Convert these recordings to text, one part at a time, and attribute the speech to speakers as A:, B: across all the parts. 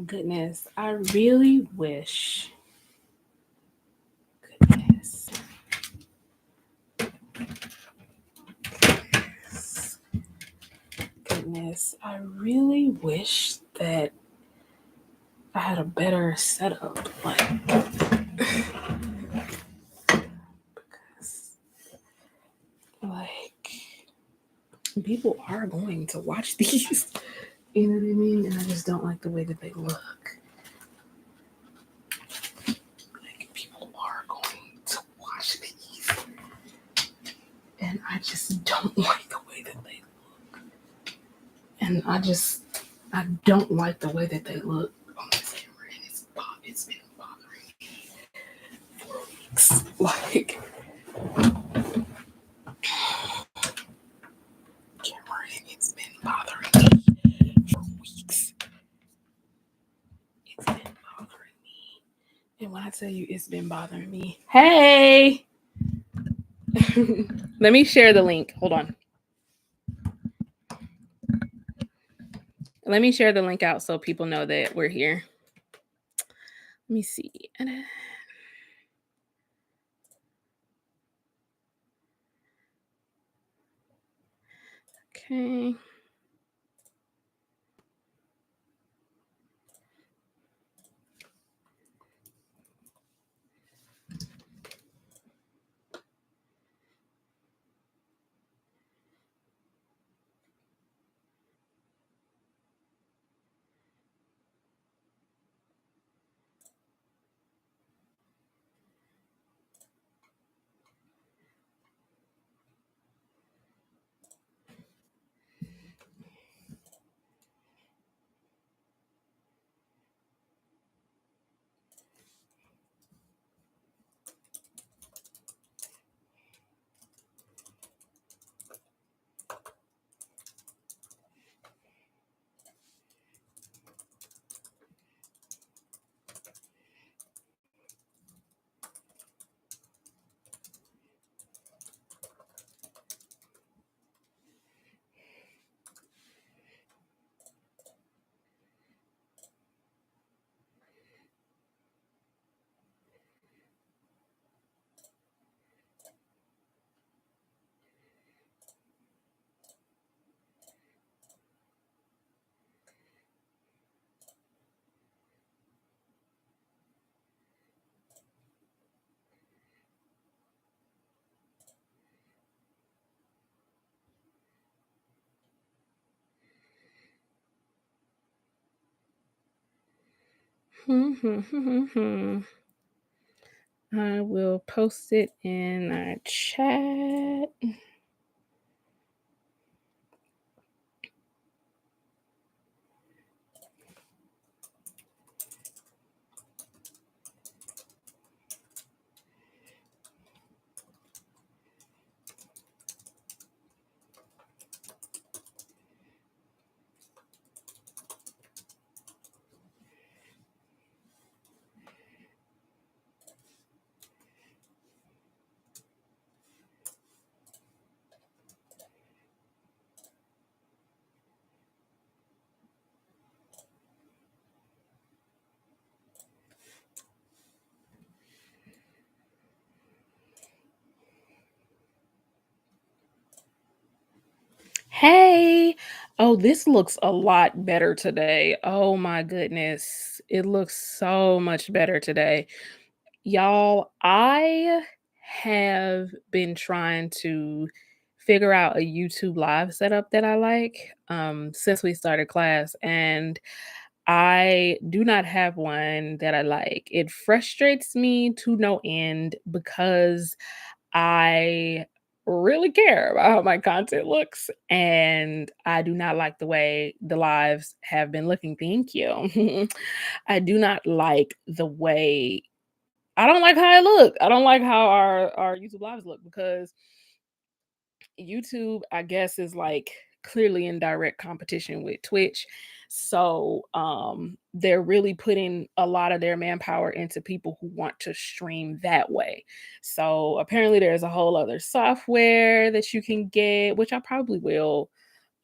A: goodness, I really wish. Goodness, goodness, I really wish that I had a better setup. People are going to watch these. You know what I mean? And I just don't like the way that they look. Like people are going to watch these, and I just don't like the way that they look. And I don't like the way that they look on this camera, and it's been bothering me for weeks. Like camera, and it's been bothering me for weeks. It's been bothering me, and when I tell you it's been bothering me, hey. Let me share the link. Hold on. Let me share the link out so people know that we're here. Let me see. Okay. I will post it in our chat. Hey. Oh, this looks a lot better today. Oh my goodness. It looks so much better today. Y'all, I have been trying to figure out a YouTube live setup that I like since we started class, and I do not have one that I like. It frustrates me to no end because I really care about how my content looks, and I do not like the way the lives have been looking. Thank you. I do not like the way I don't like how I look. I don't like how our YouTube lives look because YouTube, I guess, is like clearly in direct competition with Twitch. So they're really putting a lot of their manpower into people who want to stream that way. So apparently there's a whole other software that you can get, which I probably will.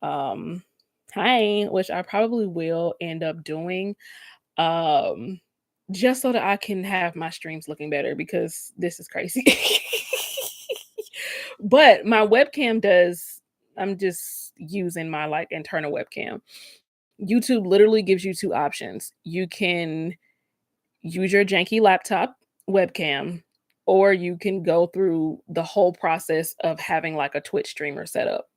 A: Which I probably will end up doing. um, just so that I can have my streams looking better because this is crazy. But my webcam does I'm just using my, like, internal webcam. YouTube literally gives you 2 options. You can use your janky laptop webcam, or you can go through the whole process of having, like, a Twitch streamer set up.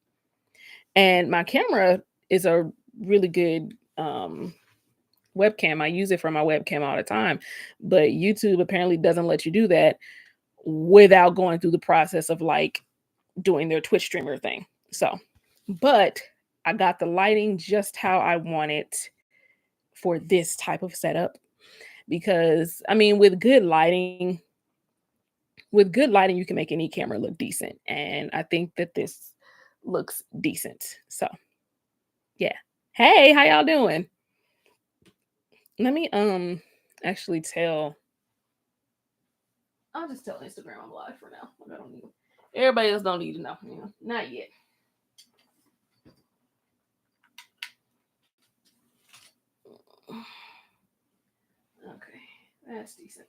A: And my camera is a really good, webcam. I use it for my webcam all the time, but YouTube apparently doesn't let you do that without going through the process of, like, doing their Twitch streamer thing. So, but I got the lighting just how I want it for this type of setup because I mean with good lighting you can make any camera look decent and I think that this looks decent. So, yeah. Hey, how y'all doing? Let me actually tell I'll just tell Instagram I'm live for now. I don't need everybody else don't need to know. Not yet. Okay, that's decent.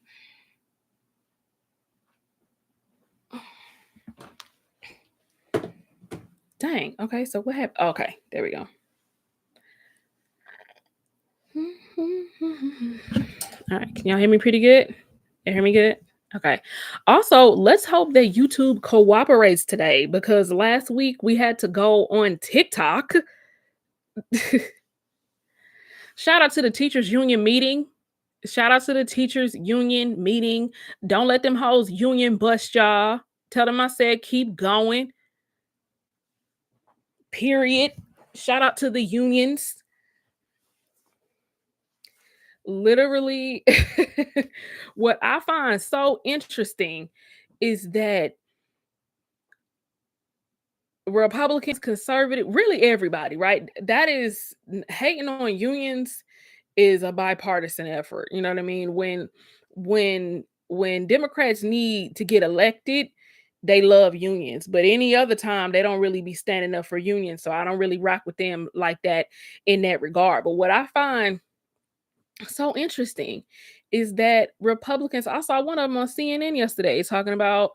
A: Dang. Okay, so what happened? Okay, there we go. All right, can y'all hear me pretty good? You hear me good? Okay. Also, let's hope that YouTube cooperates today because last week we had to go on TikTok. Shout out to the teachers union meeting. Shout out to the teachers union meeting. Don't let them hoes union bust y'all. Tell them I said keep going. Period. Shout out to the unions. Literally, what I find so interesting is that Republicans, conservative, really everybody, right? That is hating on unions is a bipartisan effort. You know what I mean? When Democrats need to get elected, they love unions, but any other time they don't really be standing up for unions. So I don't really rock with them like that in that regard. But what I find so interesting is that Republicans, I saw one of them on CNN yesterday talking about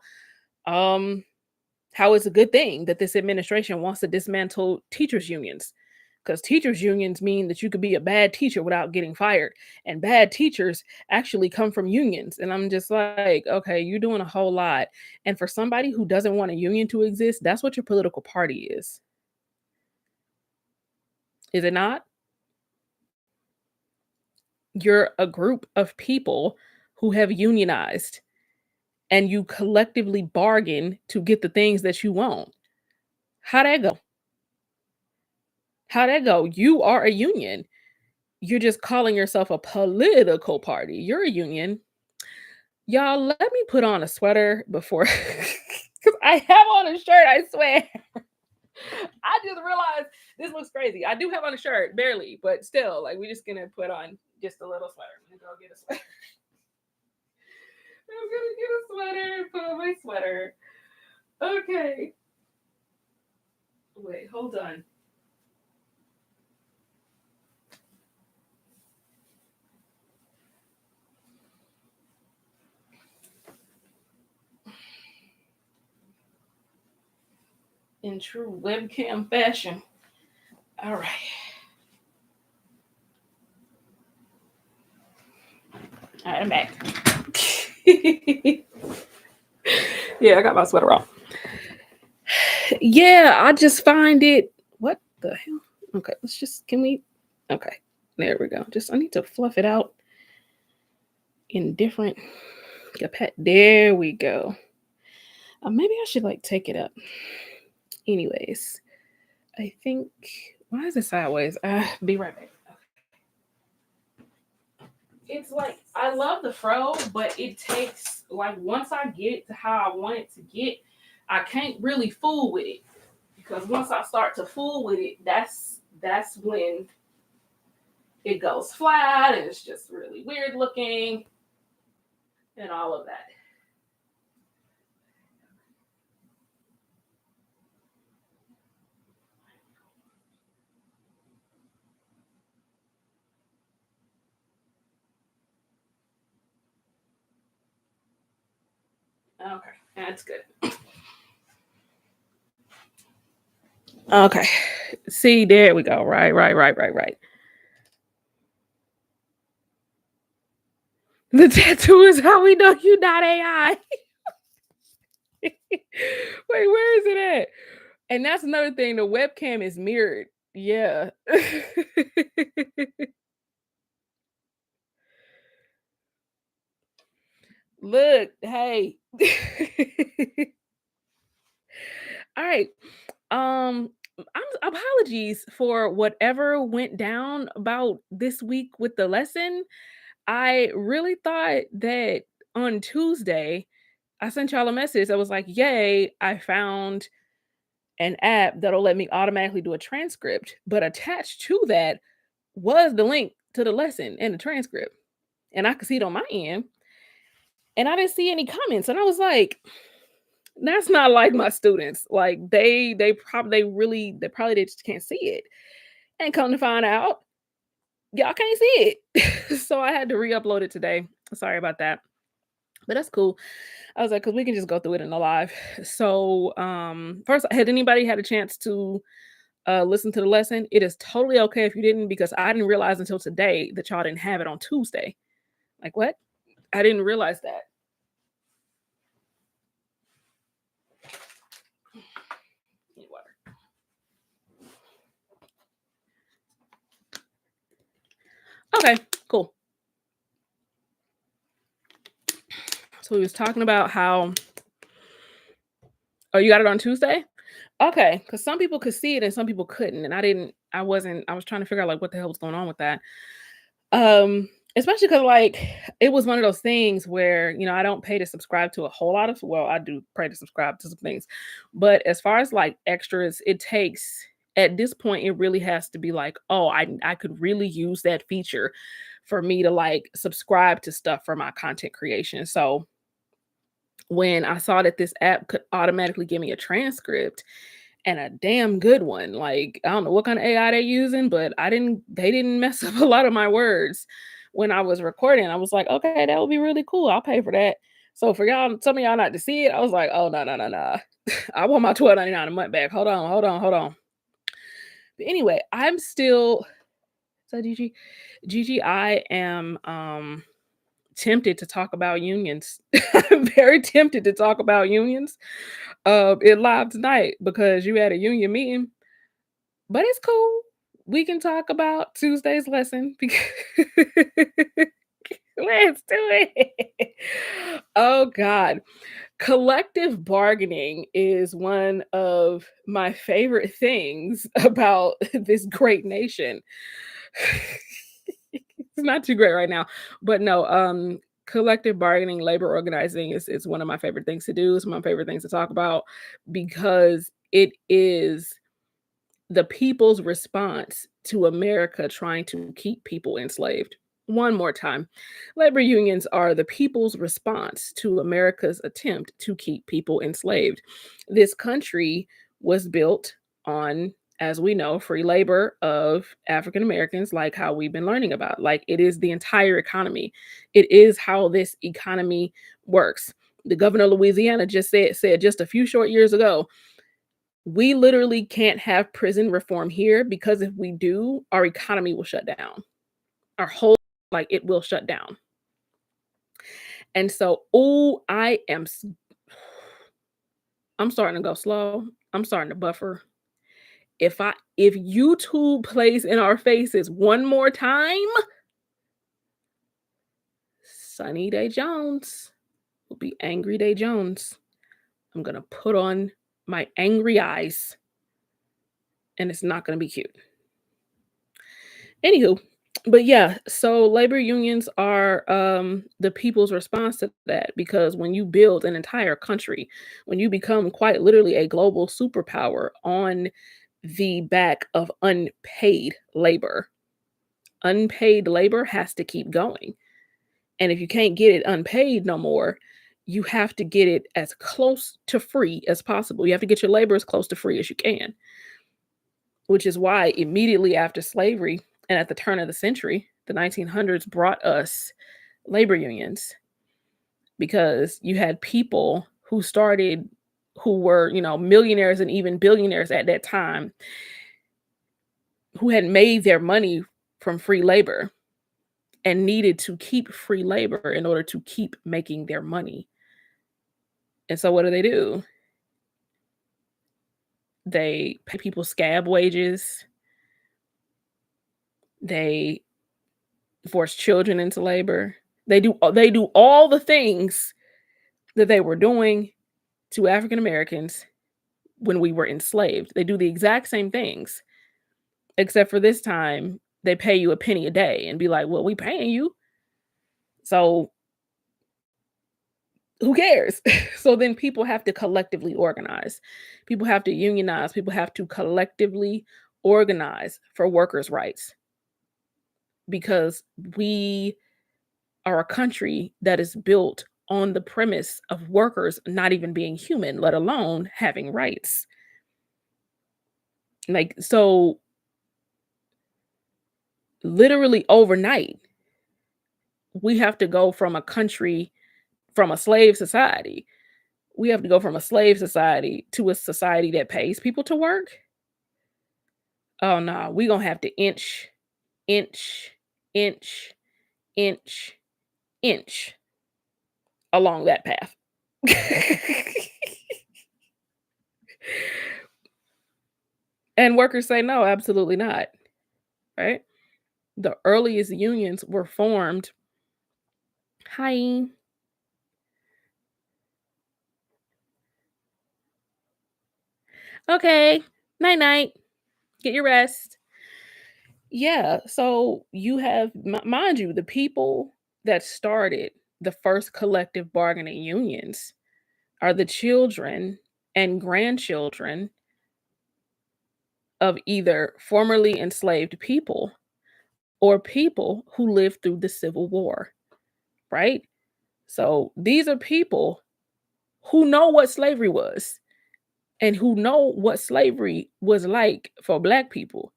A: um how it's a good thing that this administration wants to dismantle teachers unions because teachers unions mean that you could be a bad teacher without getting fired and bad teachers actually come from unions and I'm just like okay you're doing a whole lot and for somebody who doesn't want a union to exist that's what your political party is it not? You're a group of people who have unionized and you collectively bargain to get the things that you want. How that go? How that go? You are a union. You're just calling yourself a political party. You're a union. Y'all, let me put on a sweater before because I have on a shirt, I swear. I just realized this looks crazy. I do have on a shirt, barely, but still, like we're just gonna put on just a little sweater. I'm gonna go get a sweater. I'm gonna get a sweater, put on my sweater. Okay. Wait, hold on. In true webcam fashion. All right. All right, I'm back. Yeah, I got my sweater on. Yeah, I just find it. What the hell? Okay, let's just. Can we? Okay, there we go. Just I need to fluff it out in different. There we go. Maybe I should like take it up. Anyways, I think. Why is it sideways? Be right back. It's like I love the fro, but it takes like once I get it to how I want it to get, I can't really fool with it because once I start to fool with it, that's when it goes flat and it's just really weird looking and all of that. Okay, that's good. Okay. See, there we go. Right. The tattoo is how we know you not AI. Wait, where is it at? And that's another thing, the webcam is mirrored. Yeah. Look, hey. All right. Apologies for whatever went down about this week with the lesson. I really thought that on Tuesday, I sent y'all a message. I was like, "Yay, I found an app that'll let me automatically do a transcript." But attached to that was the link to the lesson and the transcript. And I could see it on my end, and I didn't see any comments. And I was like, that's not like my students. Like they probably they just can't see it. And come to find out, y'all can't see it. So I had to re-upload it today. Sorry about that. But that's cool. I was like, because we can just go through it in the live. So first, had anybody had a chance to listen to the lesson? It is totally okay if you didn't, because I didn't realize until today that y'all didn't have it on Tuesday. Like what? I didn't realize that. Need water. Okay, cool. So we was talking about how, oh, you got it on Tuesday? Okay, because some people could see it and some people couldn't. And I was trying to figure out like what the hell was going on with that. Especially because like it was one of those things where, I don't pay to subscribe to a whole lot of, well, I do pay to subscribe to some things. But as far as like extras, it takes, at this point, it really has to be like, oh, I could really use that feature for me to like subscribe to stuff for my content creation. So when I saw that this app could automatically give me a transcript, and a damn good one. Like, I don't know what kind of AI they're using, but they didn't mess up a lot of my words when I was recording. I was like, okay, that would be really cool. I'll pay for that. So for y'all, some of y'all not to see it, I was like, oh no. I want my $12.99 a month back. Hold on. But anyway, I'm still, so Gigi, I am tempted to talk about unions. I'm very tempted to talk about unions in live tonight because you had a union meeting, but it's cool. We can talk about Tuesday's lesson because let's do it. Oh God. Collective bargaining is one of my favorite things about this great nation. It's not too great right now, but no, collective bargaining, labor organizing is one of my favorite things to do. It's my favorite things to talk about because it is the people's response to America trying to keep people enslaved. One more time. Labor unions are the people's response to America's attempt to keep people enslaved. This country was built on, as we know, free labor of African Americans, like how we've been learning about. Like it is the entire economy. It is how this economy works. The governor of Louisiana just said just a few short years ago, we literally can't have prison reform here because if we do, our economy will shut down. Our whole, like, it will shut down. And so, oh, I'm starting to go slow. I'm starting to buffer. If YouTube plays in our faces one more time, Sunny Day Jones will be Angry Day Jones. I'm gonna put on my angry eyes, and it's not gonna be cute. Anywho, but yeah, so labor unions are the people's response to that, because when you build an entire country, when you become quite literally a global superpower on the back of unpaid labor has to keep going. And if you can't get it unpaid no more, you have to get it as close to free as possible. You have to get your labor as close to free as you can, which is why immediately after slavery and at the turn of the century, the 1900s brought us labor unions, because you had people who started, who were, millionaires and even billionaires at that time, who had made their money from free labor and needed to keep free labor in order to keep making their money. And so what do? They pay people scab wages. They force children into labor. They do all the things that they were doing to African Americans when we were enslaved. They do the exact same things, except for this time they pay you a penny a day and be like, "Well, we paying you, so who cares?" So then people have to collectively organize. People have to unionize. People have to collectively organize for workers' rights because we are a country that is built on the premise of workers not even being human, let alone having rights. Like, so literally overnight, we have to go from a country, from a slave society. We have to go from a slave society to a society that pays people to work. Oh no, we gonna have to inch, inch, inch, inch along that path. And workers say, no, absolutely not. Right? The earliest unions were formed. Hi. Okay. Night night. Get your rest. Yeah. So you have, mind you, the people that started the first collective bargaining unions are the children and grandchildren of either formerly enslaved people or people who lived through the Civil War, right? So these are people who know what slavery was and who know what slavery was like for Black people.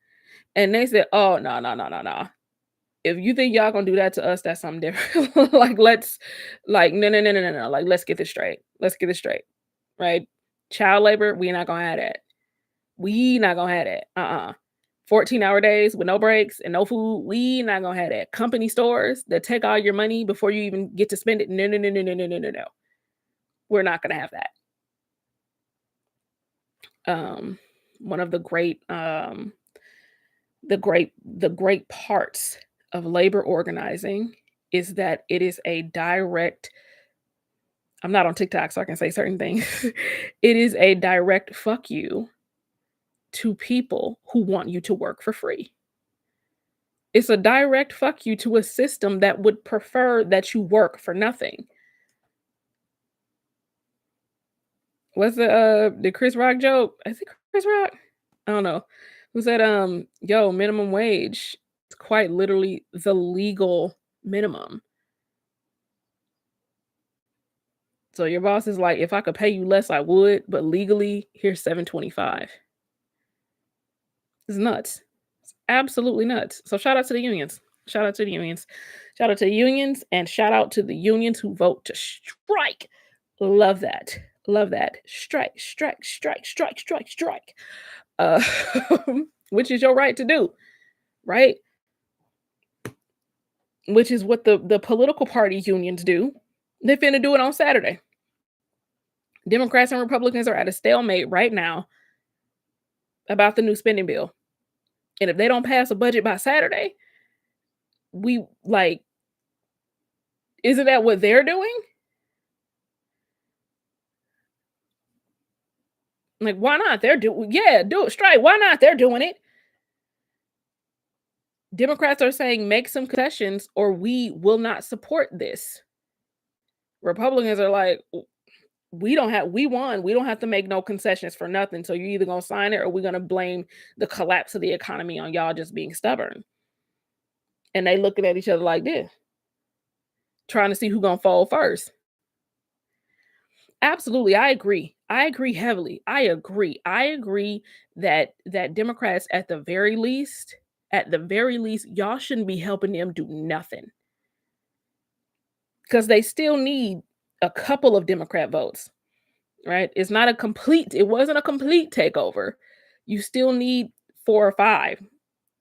A: And they said, oh, no, no, no, no, no. If you think y'all gonna do that to us, that's something different. Like, no, no, no, no, no, no. Like, let's get this straight. Let's get this straight, right? Child labor, we not gonna have that. We not gonna have that. 14-hour days with no breaks and no food. We not gonna have that. Company stores that take all your money before you even get to spend it. No, no, no, no, no, no, no, no, no. We're not gonna have that. One of the great parts of labor organizing is that it is a direct, I'm not on TikTok, so I can say certain things. It is a direct fuck you to people who want you to work for free. It's a direct fuck you to a system that would prefer that you work for nothing. What's the Chris Rock joke? Is it Chris Rock? I don't know. Who said, yo, minimum wage is quite literally the legal minimum. So your boss is like, if I could pay you less, I would, but legally, here's 725. It's nuts. It's absolutely nuts. So shout out to the unions. Shout out to the unions. Shout out to the unions and shout out to the unions who vote to strike. Love that. Love that. Strike, strike, strike, strike, strike, strike. Uh, which is your right to do, right? Which is what the political party unions do. They finna do it on Saturday. Democrats and Republicans are at a stalemate right now about the new spending bill. And if they don't pass a budget by Saturday, we like, isn't that what they're doing? Like, why not? They're doing, yeah, do it straight. Why not? They're doing it. Democrats are saying make some concessions or we will not support this. Republicans are like, we won. We don't have to make no concessions for nothing. So you're either gonna sign it or we're gonna blame the collapse of the economy on y'all just being stubborn. And they looking at each other like this, trying to see who gonna fold first. Absolutely, I agree. I agree heavily. I agree. I agree that Democrats at the very least, y'all shouldn't be helping them do nothing. Because they still need a couple of Democrat votes. right? It wasn't a complete takeover. You still need 4 or 5,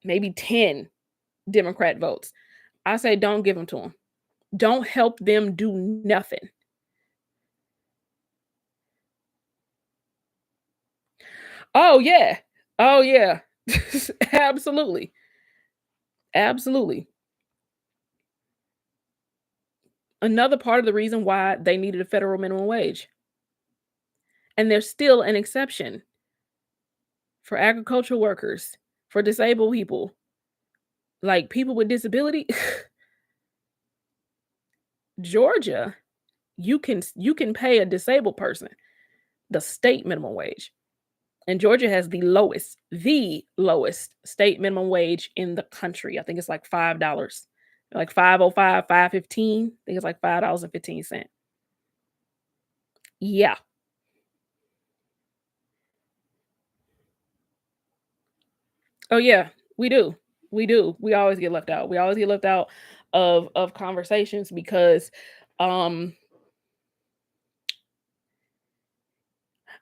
A: maybe 10 Democrat votes. I say don't give them to them. Don't help them do nothing. Oh, yeah. Oh, yeah. Absolutely. Absolutely. Another part of the reason why they needed a federal minimum wage, and there's still an exception for agricultural workers, for disabled people, like people with disability. Georgia, you can pay a disabled person the state minimum wage. And Georgia has the lowest state minimum wage in the country. I think it's like $5. Like 5.05, 5.15. I think it's like $5.15. Yeah. Oh yeah, we do. We do. We always get left out. We always get left out of conversations because um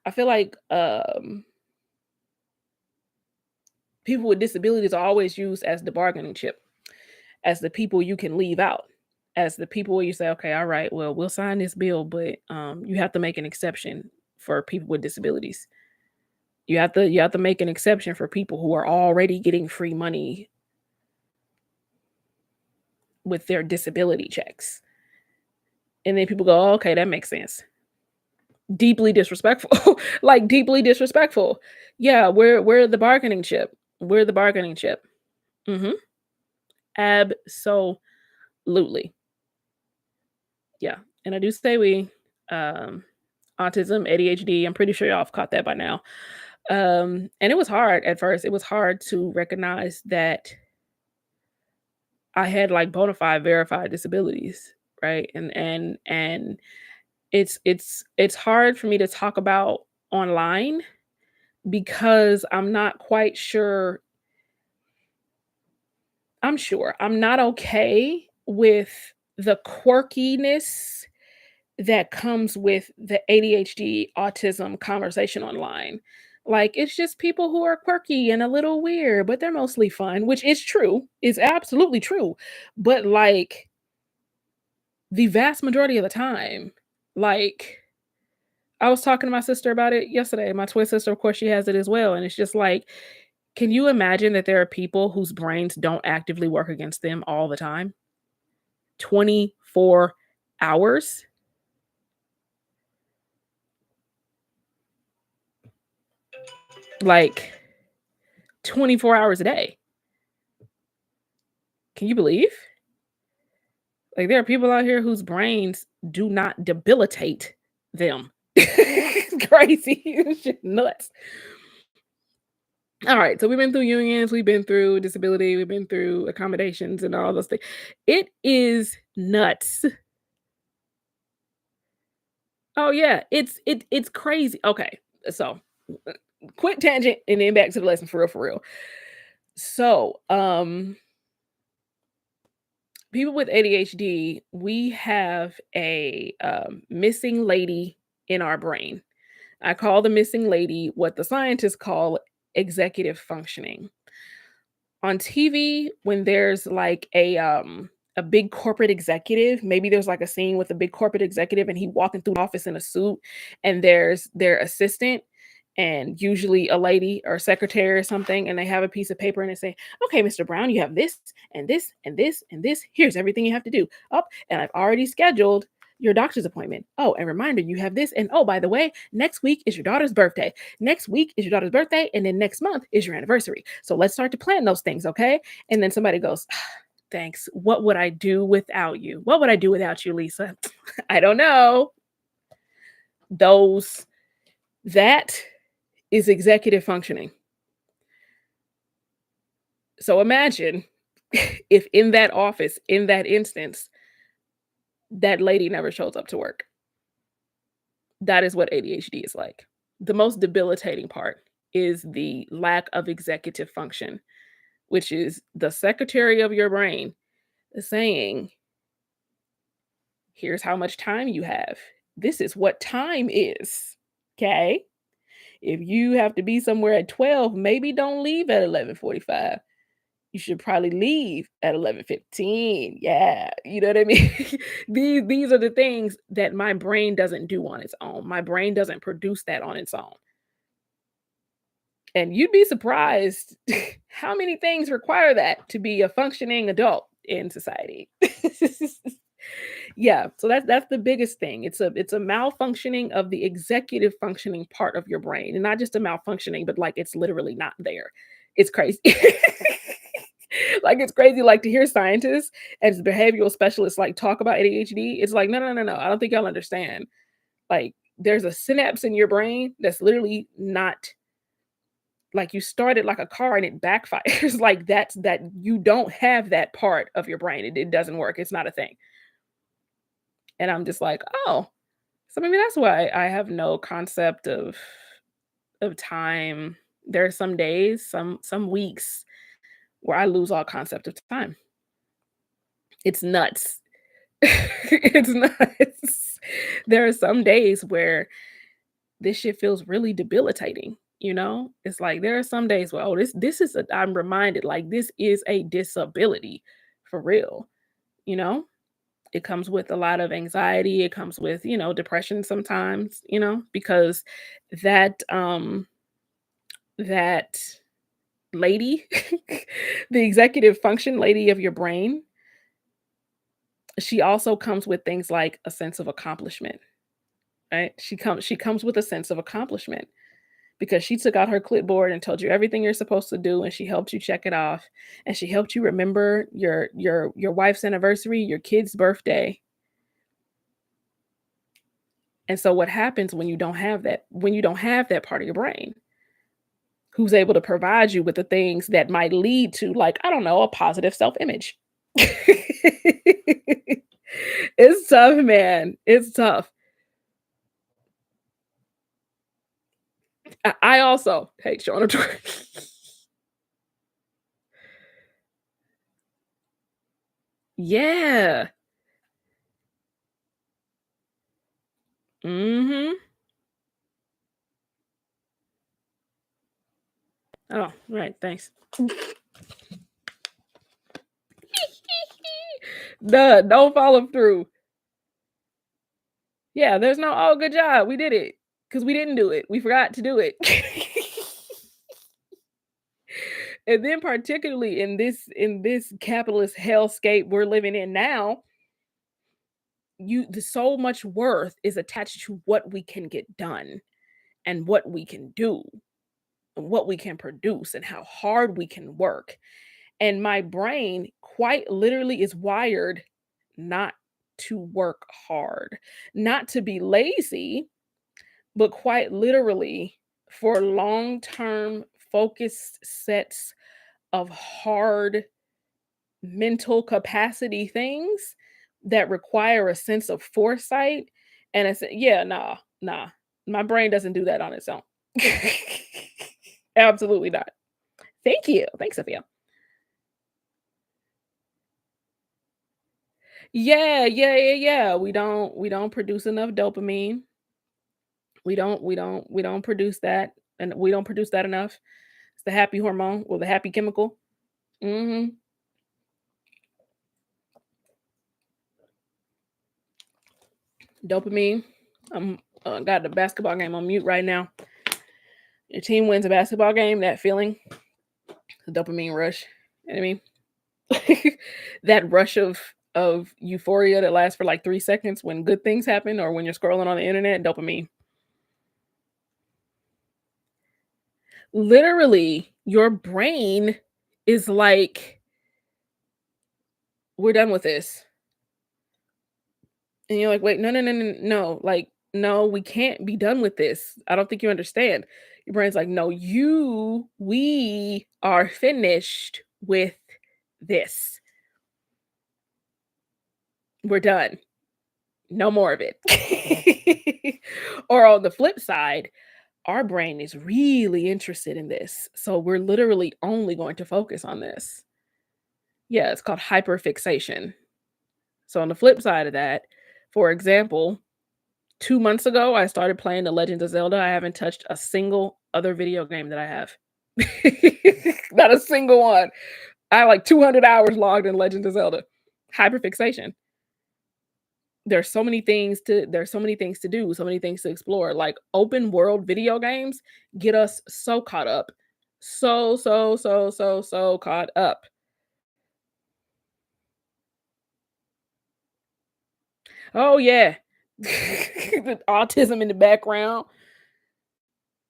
A: I feel like people with disabilities are always used as the bargaining chip, as the people you can leave out, as the people where you say, okay, all right, well, we'll sign this bill, but you have to make an exception for people with disabilities. You have to make an exception for people who are already getting free money with their disability checks. And then people go, oh, okay, that makes sense. Deeply disrespectful. Like deeply disrespectful. Yeah, we're the bargaining chip. We're the bargaining chip. Mhm. Absolutely. Yeah. And I do say we um autism, ADHD, I'm pretty sure y'all have caught that by now. And it was hard at first. It was hard to recognize that I had like bona fide verified disabilities, right? And it's hard for me to talk about online because I'm not quite sure. I'm not okay with the quirkiness that comes with the ADHD autism conversation online. Like it's just people who are quirky and a little weird, but they're mostly fun, which is true, is absolutely true. But like the vast majority of the time, like I was talking to my sister about it yesterday. My twin sister, of course, she has it as well. And it's just like, can you imagine that there are people whose brains don't actively work against them all the time? 24 hours? Like 24 hours a day. Can you believe? Like there are people out here whose brains do not debilitate them. It's crazy. It's just nuts. All right, so we've been through unions, we've been through disability, we've been through accommodations and all those things. It is nuts. Oh yeah, it's crazy. Okay, so uh, quick tangent and then back to the lesson for real, for real. So, people with ADHD, we have a missing lady in our brain. I call the missing lady what the scientists call executive functioning. On TV, when there's like a big corporate executive, maybe there's like a scene with a big corporate executive and he walking through the office in a suit and there's their assistant and usually a lady or secretary or something, and they have a piece of paper and they say, okay, Mr. Brown, you have this and this and this and this. Here's everything you have to do. Up, and I've already scheduled your doctor's appointment. Oh, and reminder, you have this. And oh, by the way, next week is your daughter's birthday. Next week is your daughter's birthday. And then next month is your anniversary. So let's start to plan those things, okay? And then somebody goes, thanks. What would I do without you? What would I do without you, Lisa? I don't know. Those, that is executive functioning. So imagine if in that office, in that instance, that lady never shows up to work. That is what ADHD is like. The most debilitating part is the lack of executive function, which is the secretary of your brain saying, here's how much time you have. This is what time is. Okay. If you have to be somewhere at 12, maybe don't leave at 11:45. You should probably leave at 11:15. Yeah, you know what I mean? These are the things that my brain doesn't do on its own. My brain doesn't produce that on its own. And you'd be surprised how many things require that to be a functioning adult in society. Yeah, so that's the biggest thing. It's a malfunctioning of the executive functioning part of your brain, and not just a malfunctioning, but like it's literally not there. It's crazy. Like it's crazy, like to hear scientists and behavioral specialists like talk about ADHD. It's like, no, no, no, no. I don't think y'all understand. Like there's a synapse in your brain that's literally not like you started like a car and it backfires. Like that you don't have that part of your brain. It doesn't work. It's not a thing. And I'm just like, oh, so maybe that's why I have no concept of time. There are some days, some weeks where I lose all concept of time. It's nuts. It's nuts. There are some days where this shit feels really debilitating, you know? It's like there are some days where, oh, this is a I'm reminded like this is a disability for real, you know? It comes with a lot of anxiety, it comes with, depression sometimes, because that that lady, the executive function lady of your brain, she also comes with things like a sense of accomplishment, right? She comes with a sense of accomplishment because she took out her clipboard and told you everything you're supposed to do and she helped you check it off and she helped you remember your wife's anniversary, your kid's birthday. And so what happens when you don't have that part of your brain who's able to provide you with the things that might lead to like, I don't know, a positive self-image. It's tough, man. It's tough. I also hate showing up to Yeah. Mhm. Oh, right, thanks. Duh, don't follow through. Yeah, there's no, "Oh, good job, we did it because we didn't do it. We forgot to do it." And then particularly in this capitalist hellscape we're living in now, so much worth is attached to what we can get done and what we can do and what we can produce and how hard we can work. And my brain quite literally is wired not to work hard, not to be lazy, but quite literally for long-term focused sets of hard mental capacity things that require a sense of foresight and I said, yeah, nah, nah. My brain doesn't do that on its own. Absolutely not. Thank you. Thanks, Sophia. Yeah, yeah, yeah, yeah. We don't produce enough dopamine. We don't produce that, and we don't produce that enough. It's the happy hormone or the happy chemical. Mhm. Dopamine. I'm got the basketball game on mute right now. Your team wins a basketball game, that feeling, the dopamine rush. You know what I mean? That rush of euphoria that lasts for like 3 seconds when good things happen or when you're scrolling on the internet, dopamine. Literally, your brain is like, "We're done with this." And you're like, "Wait, no, no, no, no, no, like, no, we can't be done with this. I don't think you understand." Your brain's like, "No, we are finished with this. We're done. No more of it." Or on the flip side, our brain is really interested in this. So we're literally only going to focus on this. Yeah, it's called hyperfixation. So on the flip side of that, for example, 2 months ago, I started playing The Legend of Zelda. I haven't touched a single other video game that I have. Not a single one. I have, like, 200 hours logged in Legend of Zelda. Hyperfixation. There's so many things to do, so many things to explore. Like, open world video games get us so caught up. So, so, so, so, so caught up. Oh, yeah. The autism in the background,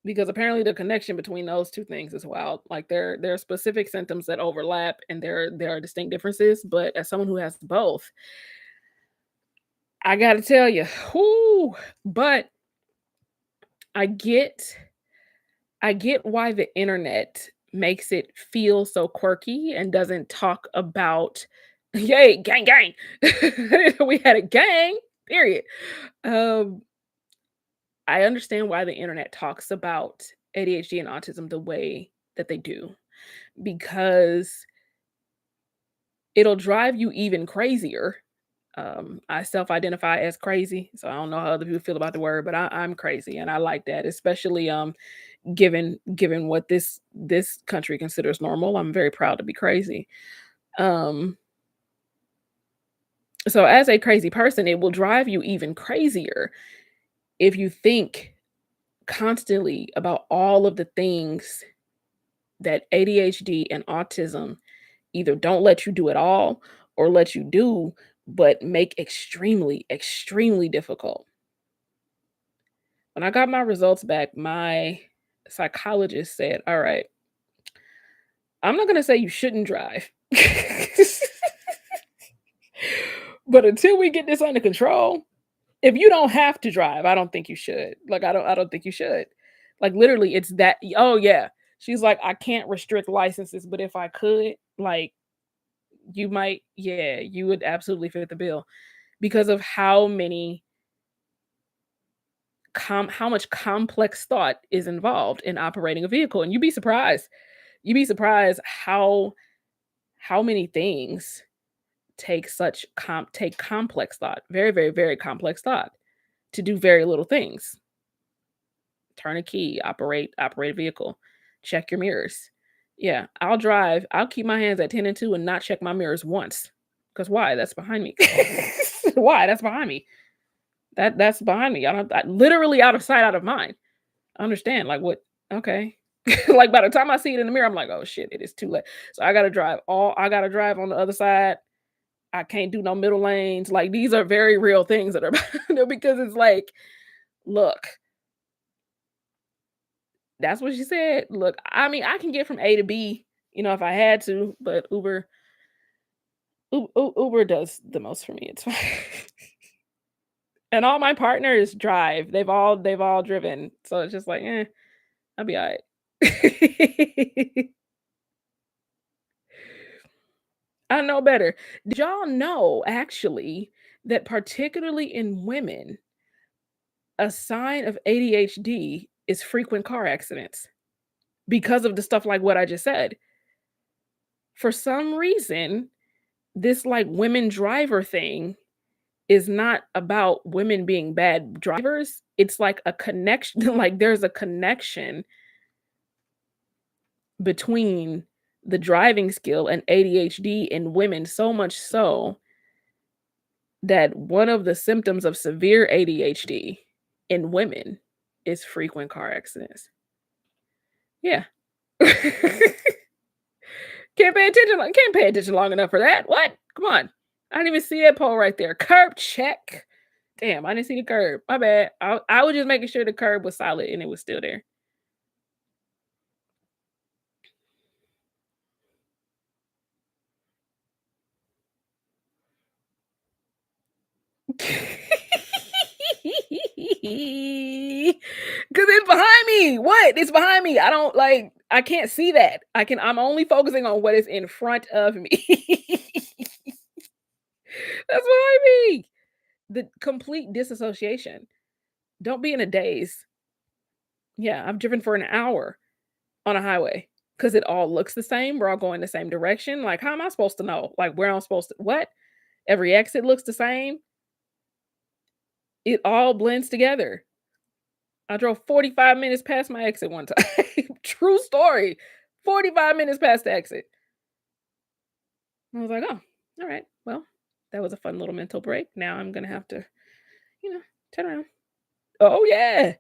A: because apparently the connection between those 2 things is wild. Like, there are specific symptoms that overlap, and there are distinct differences, but as someone who has both, I gotta tell you, whoo, but I get I get why the internet makes it feel so quirky and doesn't talk about, "Yay, gang, gang." We had a gang, period. Um, I understand why the internet talks about ADHD and autism the way that they do, because it'll drive you even crazier. I self-identify as crazy, so I don't know how other people feel about the word, but I'm crazy, and I like that, especially, given what this country considers normal. I'm very proud to be crazy. Um, so as a crazy person, it will drive you even crazier if you think constantly about all of the things that ADHD and autism either don't let you do at all or let you do, but make extremely, extremely difficult. When I got my results back, my psychologist said, "All right, I'm not going to say you shouldn't drive." But until we get this under control, if you don't have to drive, I don't think you should. Like, I don't think you should. Like, literally, it's that. Oh yeah. She's like, I can't restrict licenses, but if I could, like, you might, yeah, you would absolutely fit the bill because of how much complex thought is involved in operating a vehicle. And you'd be surprised how many things take complex thought, very, very, very complex thought to do very little things. Turn a key, operate a vehicle, check your mirrors. Yeah, I'll drive. I'll keep my hands at 10 and 2 and not check my mirrors once. Cause why? That's behind me. Why? That's behind me. That's behind me. Literally out of sight, out of mind. I understand. Like what? Okay. Like by the time I see it in the mirror, I'm like, oh shit, it is too late. So I gotta drive on the other side. I can't do no middle lanes. Like these are very real things that are because it's like, look, that's what she said. Look, I mean, I can get from A to B, if I had to, but Uber does the most for me. It's fine. And all my partners drive. They've all driven. So it's just like, I'll be all right. I know better. Did y'all know actually that particularly in women, a sign of ADHD is frequent car accidents because of the stuff like what I just said. For some reason, this like women driver thing is not about women being bad drivers. It's like a connection, like there's a connection between the driving skill and ADHD in women, so much so that one of the symptoms of severe ADHD in women is frequent car accidents. Yeah. Can't pay attention long enough for that. What? Come on. I didn't even see that pole right there. Curb check. Damn, I didn't see the curb. My bad. I was just making sure the curb was solid and it was still there. Cause it's behind me. What? It's behind me. I can't see that. I'm only focusing on what is in front of me. That's behind me. The complete disassociation. Don't be in a daze. Yeah, I've driven for an hour on a highway because it all looks the same. We're all going the same direction. Like, how am I supposed to know? Like, where I'm supposed to what? Every exit looks the same. It all blends together. I drove 45 minutes past my exit one time. True story. 45 minutes past the exit. I was like, "Oh, all right. Well, that was a fun little mental break. Now I'm gonna have to, you know, turn around." Oh yeah.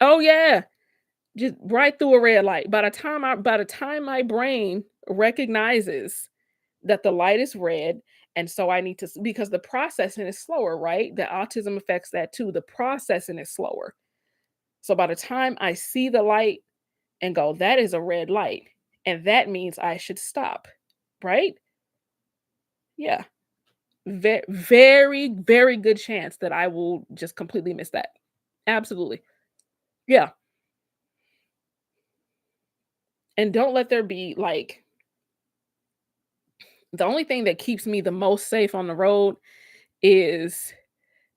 A: Oh yeah. Just right through a red light. By the time my brain recognizes that the light is red, and so I need to because the processing is slower, right? The autism affects that too. The processing is slower. So by the time I see the light and go, that is a red light, and that means I should stop, right? Yeah. Very, very good chance that I will just completely miss that. Absolutely. Yeah. And don't let there be like the only thing that keeps me the most safe on the road is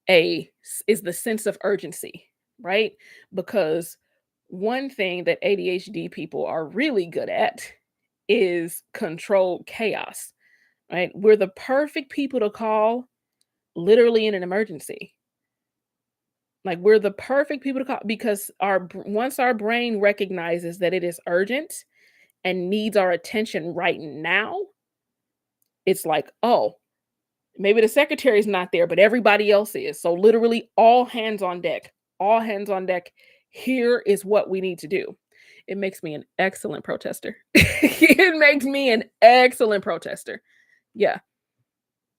A: is the sense of urgency, right? Because one thing that ADHD people are really good at is controlled chaos, right? We're the perfect people to call literally in an emergency. Like we're the perfect people to call because once our brain recognizes that it is urgent and needs our attention right now, it's like, oh, maybe the secretary's not there, but everybody else is. So literally all hands on deck. All hands on deck. Here is what we need to do. It makes me an excellent protester. It makes me an excellent protester. Yeah.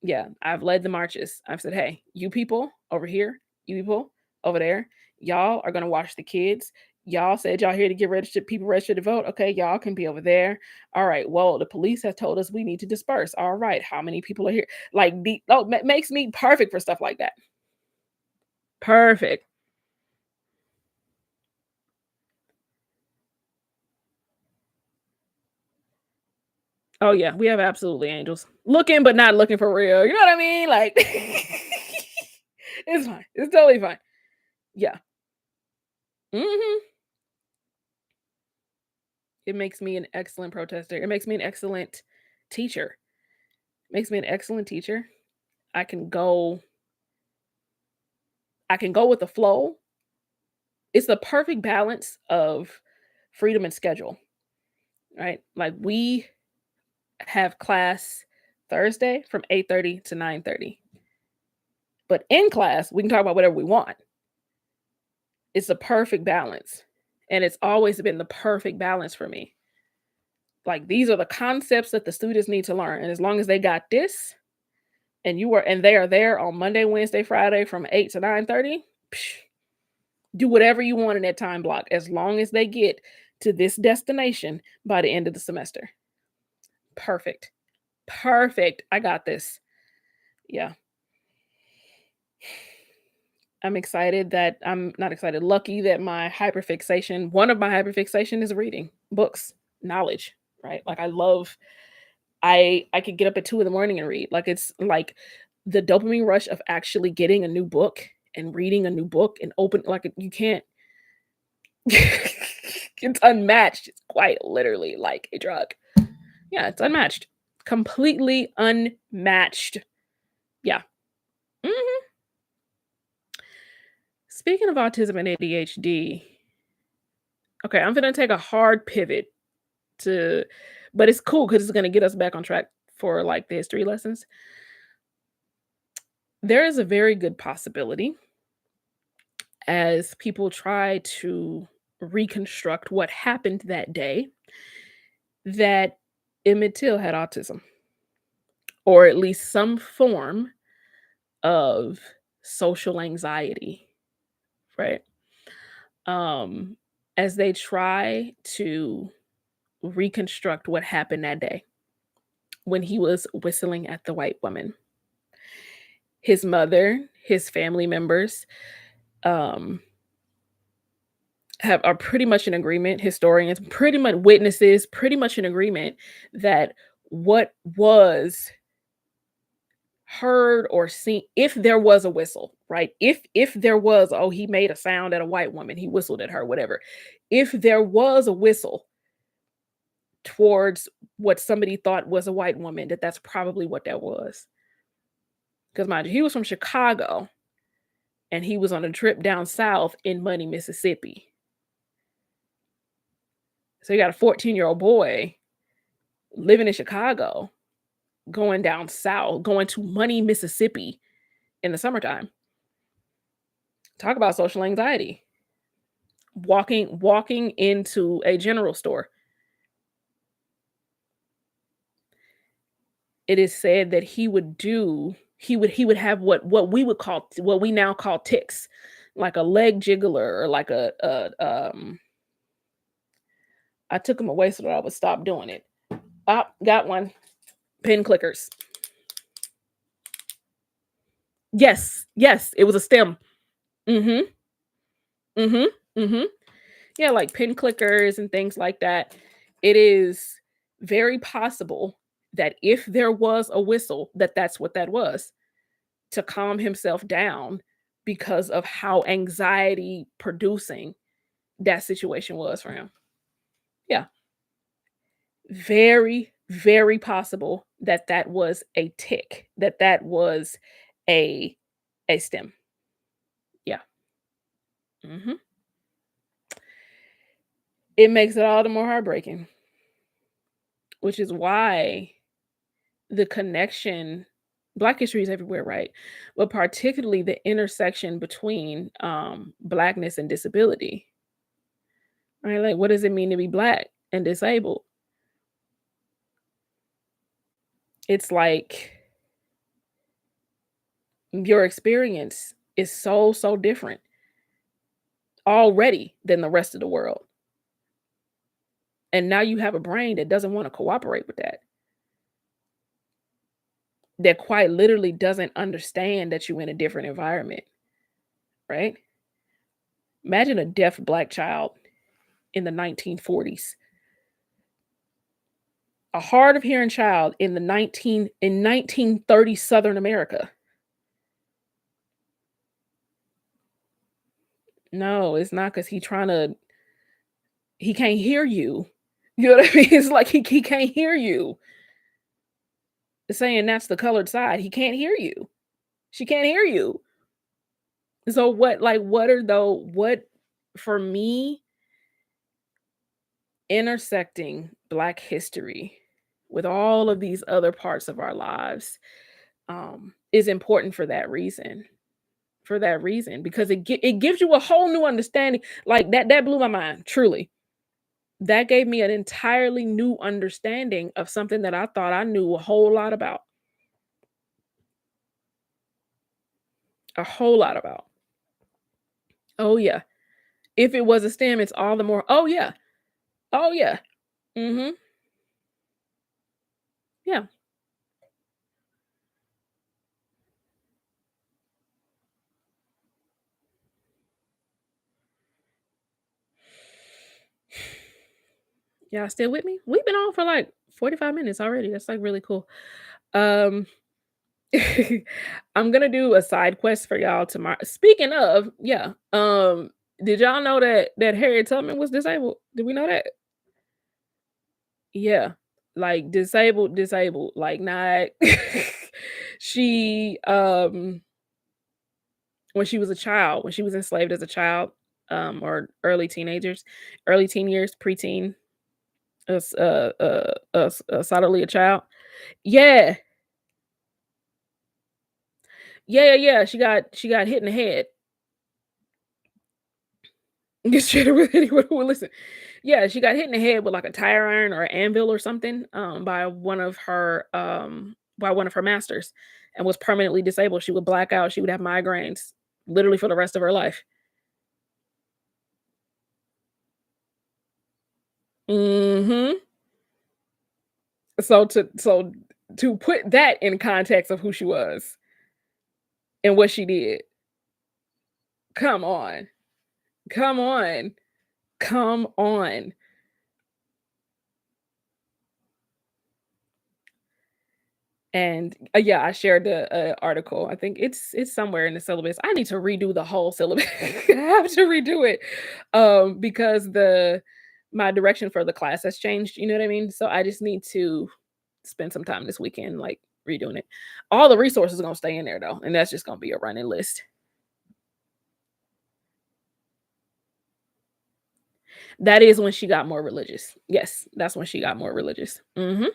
A: Yeah. I've led the marches. I've said, hey, you people over here, you people over there, y'all are gonna watch the kids. Y'all said y'all here to get registered, people registered to vote. Okay, y'all can be over there. All right. Well, the police have told us we need to disperse. All right. How many people are here? Like, makes me perfect for stuff like that. Perfect. Oh yeah, we have absolutely angels looking, but not looking for real. You know what I mean? Like, it's fine. It's totally fine. Yeah. Hmm. It makes me an excellent protester. It makes me an excellent teacher. Makes me an excellent teacher. I can go I can go with the flow. It's the perfect balance of freedom and schedule, right? Like we have class Thursday from 8:30 to 9:30. But in class, we can talk about whatever we want. It's a perfect balance. And it's always been the perfect balance for me. Like these are the concepts that the students need to learn. And as long as they got this, and they are there on Monday, Wednesday, Friday from 8 to 9:30, do whatever you want in that time block as long as they get to this destination by the end of the semester. Perfect. Perfect. I got this. Yeah. I'm not excited, lucky that one of my hyperfixation is reading books, knowledge, right? Like I could get up at 2 in the morning and read. Like it's like the dopamine rush of actually getting a new book and reading a new book and open like you can't it's unmatched. It's quite literally like a drug. Yeah, it's unmatched. Completely unmatched. Yeah. Mhm. Speaking of autism and ADHD, okay, I'm gonna take a hard pivot to but it's cool because it's gonna get us back on track for like the history lessons. There is a very good possibility as people try to reconstruct what happened that day that Emmett Till had autism or at least some form of social anxiety, right? Um, as they try to reconstruct what happened that day when he was whistling at the white woman. His mother, his family members, um, are pretty much in agreement. Historians, pretty much witnesses, pretty much in agreement that what was heard or seen, if there was a whistle, right? If there was, oh, he made a sound at a white woman, he whistled at her, whatever. If there was a whistle towards what somebody thought was a white woman, that's probably what that was. 'Cause mind you, he was from Chicago, and he was on a trip down south in Money, Mississippi. So you got a 14-year-old boy living in Chicago, going down south, going to Money, Mississippi in the summertime. Talk about social anxiety. Walking into a general store. It is said that he would have what we now call tics, like a leg jiggler or like I took them away so that I would stop doing it. Ah, got one. Pin clickers. Yes, yes, it was a stem. Mhm. Mhm. Mhm. Yeah, like pin clickers and things like that. It is very possible that if there was a whistle, that that's what that was, to calm himself down because of how anxiety producing that situation was for him. Yeah, very, very possible that that was a tick, that that was a a stem. Yeah. Mhm. It makes it all the more heartbreaking, which is why the connection Black history is everywhere, right? But particularly the intersection between, Blackness and disability, right? Like, what does it mean to be Black and disabled? It's like your experience is so, so different already than the rest of the world, and now you have a brain that doesn't wanna cooperate with that, that quite literally doesn't understand that you're in a different environment, right? Imagine a deaf Black child in the 1940s. A hard of hearing child in the 1930 Southern America. No, it's not because he can't hear you. You know what I mean? It's like he can't hear you. Saying that's the colored side. He can't hear you. She can't hear you. So what are though what for me, intersecting Black history with all of these other parts of our lives, is important for that reason. For that reason, because it gives you a whole new understanding. Like that blew my mind, truly. That gave me an entirely new understanding of something that I thought I knew a whole lot about. A whole lot about. Oh yeah. If it was a STEM, it's all the more, oh yeah. Oh yeah. Mhm. Yeah. Y'all still with me? We've been on for like 45 minutes already. That's like really cool. Um I'm gonna do a side quest for y'all tomorrow. Speaking of, yeah. Did y'all know that Harriet Tubman was disabled? Did we know that? Yeah. Like disabled, like not she when she was a child, when she was enslaved as a child, or early teen years, preteen, solidly a child. Yeah. Yeah, yeah, yeah. She got hit in the head. Get straight with anyone who will listen. Yeah, she got hit in the head with like a tire iron or anvil or something, by one of her masters, and was permanently disabled. She would black out. She would have migraines literally for the rest of her life. Mhm. So to put that in context of who she was and what she did, come on. Come on. Come on. And, yeah, I shared the, article. I think it's somewhere in the syllabus. I need to redo the whole syllabus. I have to redo it, because the my direction for the class has changed, you know what I mean? So I just need to spend some time this weekend, like, redoing it. All the resources are gonna stay in there though, and that's just gonna be a running list. That is when she got more religious. Yes, that's when she got more religious. Mhm.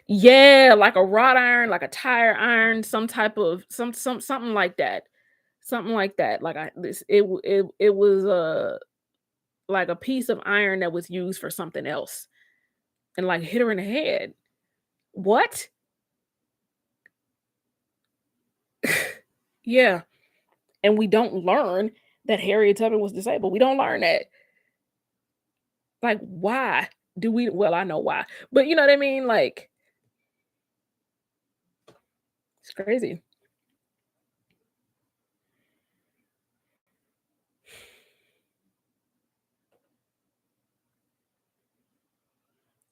A: Yeah, like a wrought iron, like a tire iron, some type of something like that. Something like that. Like I this it was like a piece of iron that was used for something else and like hit her in the head. What? Yeah. And we don't learn that Harriet Tubman was disabled. We don't learn that. Like, why do we? Well, I know why, but you know what I mean? Like, it's crazy.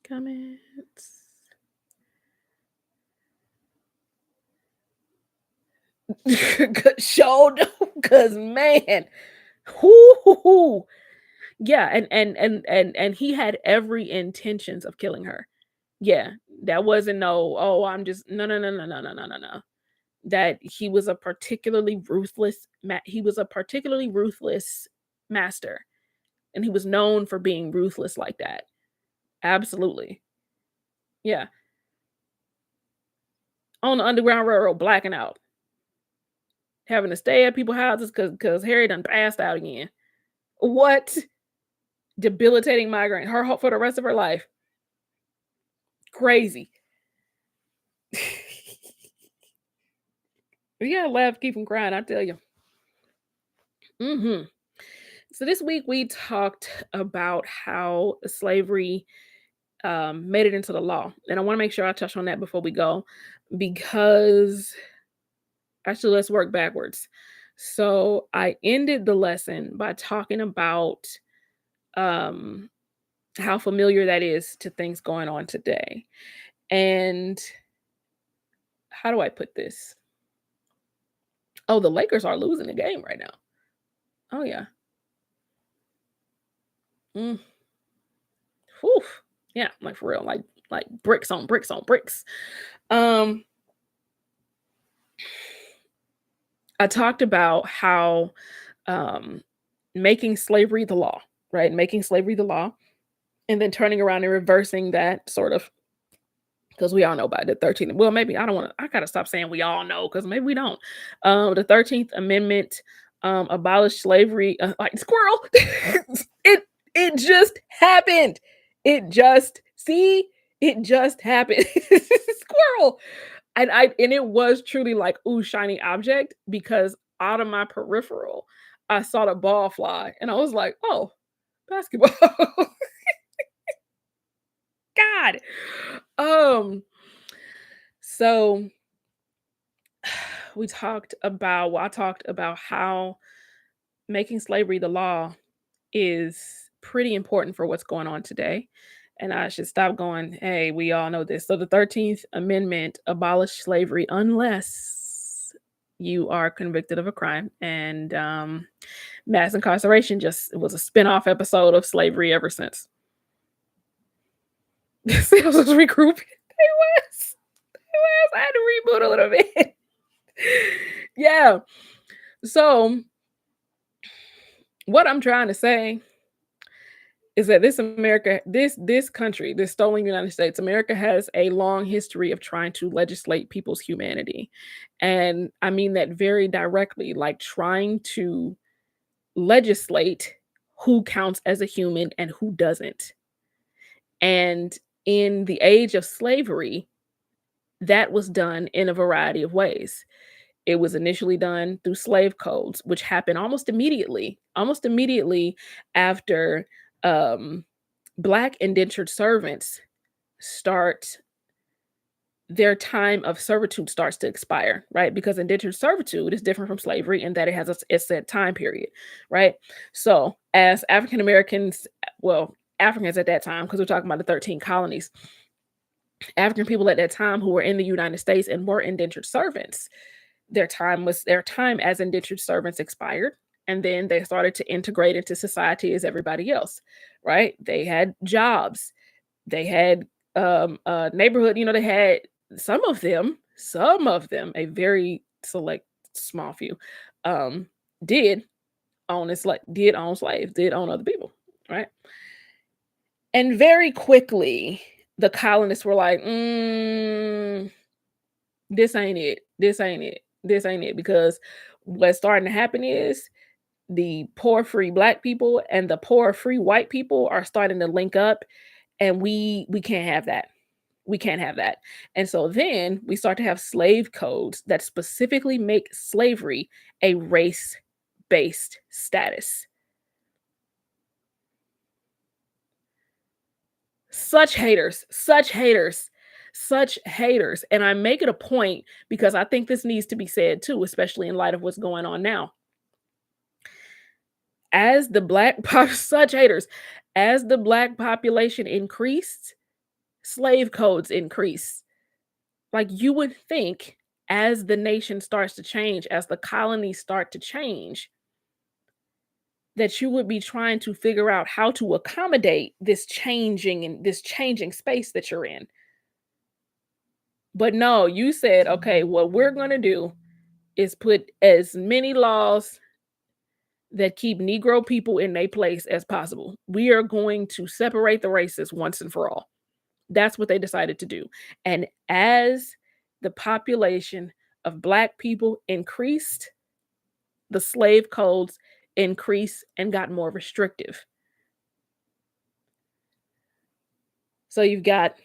A: Comments. Show because man, whoo, yeah, and he had every intentions of killing her. Yeah, that wasn't no. Oh, I'm just no. That he was a particularly ruthless. He was a particularly ruthless master, and he was known for being ruthless like that. Absolutely, yeah. On the Underground Railroad, blacking out, having to stay at people's houses because Harry done passed out again. What? Debilitating migraine. Her for the rest of her life. Crazy. Yeah, laugh, keep from crying, I tell you. Hmm. So this week we talked about how slavery made it into the law, and I want to make sure I touch on that before we go, because actually, let's work backwards. So I ended the lesson by talking about um, how familiar that is to things going on today, and how do I put this? Oh, the Lakers are losing the game right now. Oh yeah. Mm, whew. Yeah, like for real, like bricks on bricks on bricks. Um, I talked about how um, making slavery the law, right? Making slavery the law, and then turning around and reversing that sort of because we all know about the 13th. Well, maybe I don't want to. I gotta stop saying we all know because maybe we don't. The 13th Amendment abolished slavery. Like squirrel, it just happened. It just see. It just happened. Squirrel. And it was truly like, ooh, shiny object, because out of my peripheral, I saw the ball fly and I was like, oh, basketball. God. Um, so I talked about how making slavery the law is pretty important for what's going on today. And I should stop going, hey, we all know this. So the 13th Amendment abolished slavery unless you are convicted of a crime. And mass incarceration just was a spin-off episode of slavery ever since. It was regrouping. It was. It was. I had to reboot a little bit. Yeah. So what I'm trying to say is that this country, this stolen United States, America has a long history of trying to legislate people's humanity. And I mean that very directly, like trying to legislate who counts as a human and who doesn't. And in the age of slavery, that was done in a variety of ways. It was initially done through slave codes, which happened almost immediately after um, Black indentured servants start their time of servitude starts to expire, right? Because indentured servitude is different from slavery in that it has a set time period, right? So, as African Americans, well, Africans at that time, because we're talking about the 13 colonies, African people at that time who were in the United States and were indentured servants, their time as indentured servants expired. And then they started to integrate into society as everybody else, right? They had jobs, they had neighborhood, they had some of them, a very select small few, um, did did own slaves, did own other people, right? And very quickly, the colonists were like, this ain't it. This ain't it. This ain't it. Because what's starting to happen is the poor free black people and the poor free white people are starting to link up, and we can't have that. We can't have that. And so then we start to have slave codes that specifically make slavery a race-based status. Such haters, such haters, such haters. And I make it a point because I think this needs to be said too, especially in light of what's going on now. As the such haters, as the black population increased, slave codes increase. Like you would think as the nation starts to change, as the colonies start to change, that you would be trying to figure out how to accommodate this changing space that you're in. But no, you said, okay, what we're going to do is put as many laws that keep Negro people in their place as possible. We are going to separate the races once and for all. That's what they decided to do. And as the population of Black people increased, the slave codes increased and got more restrictive. So you've got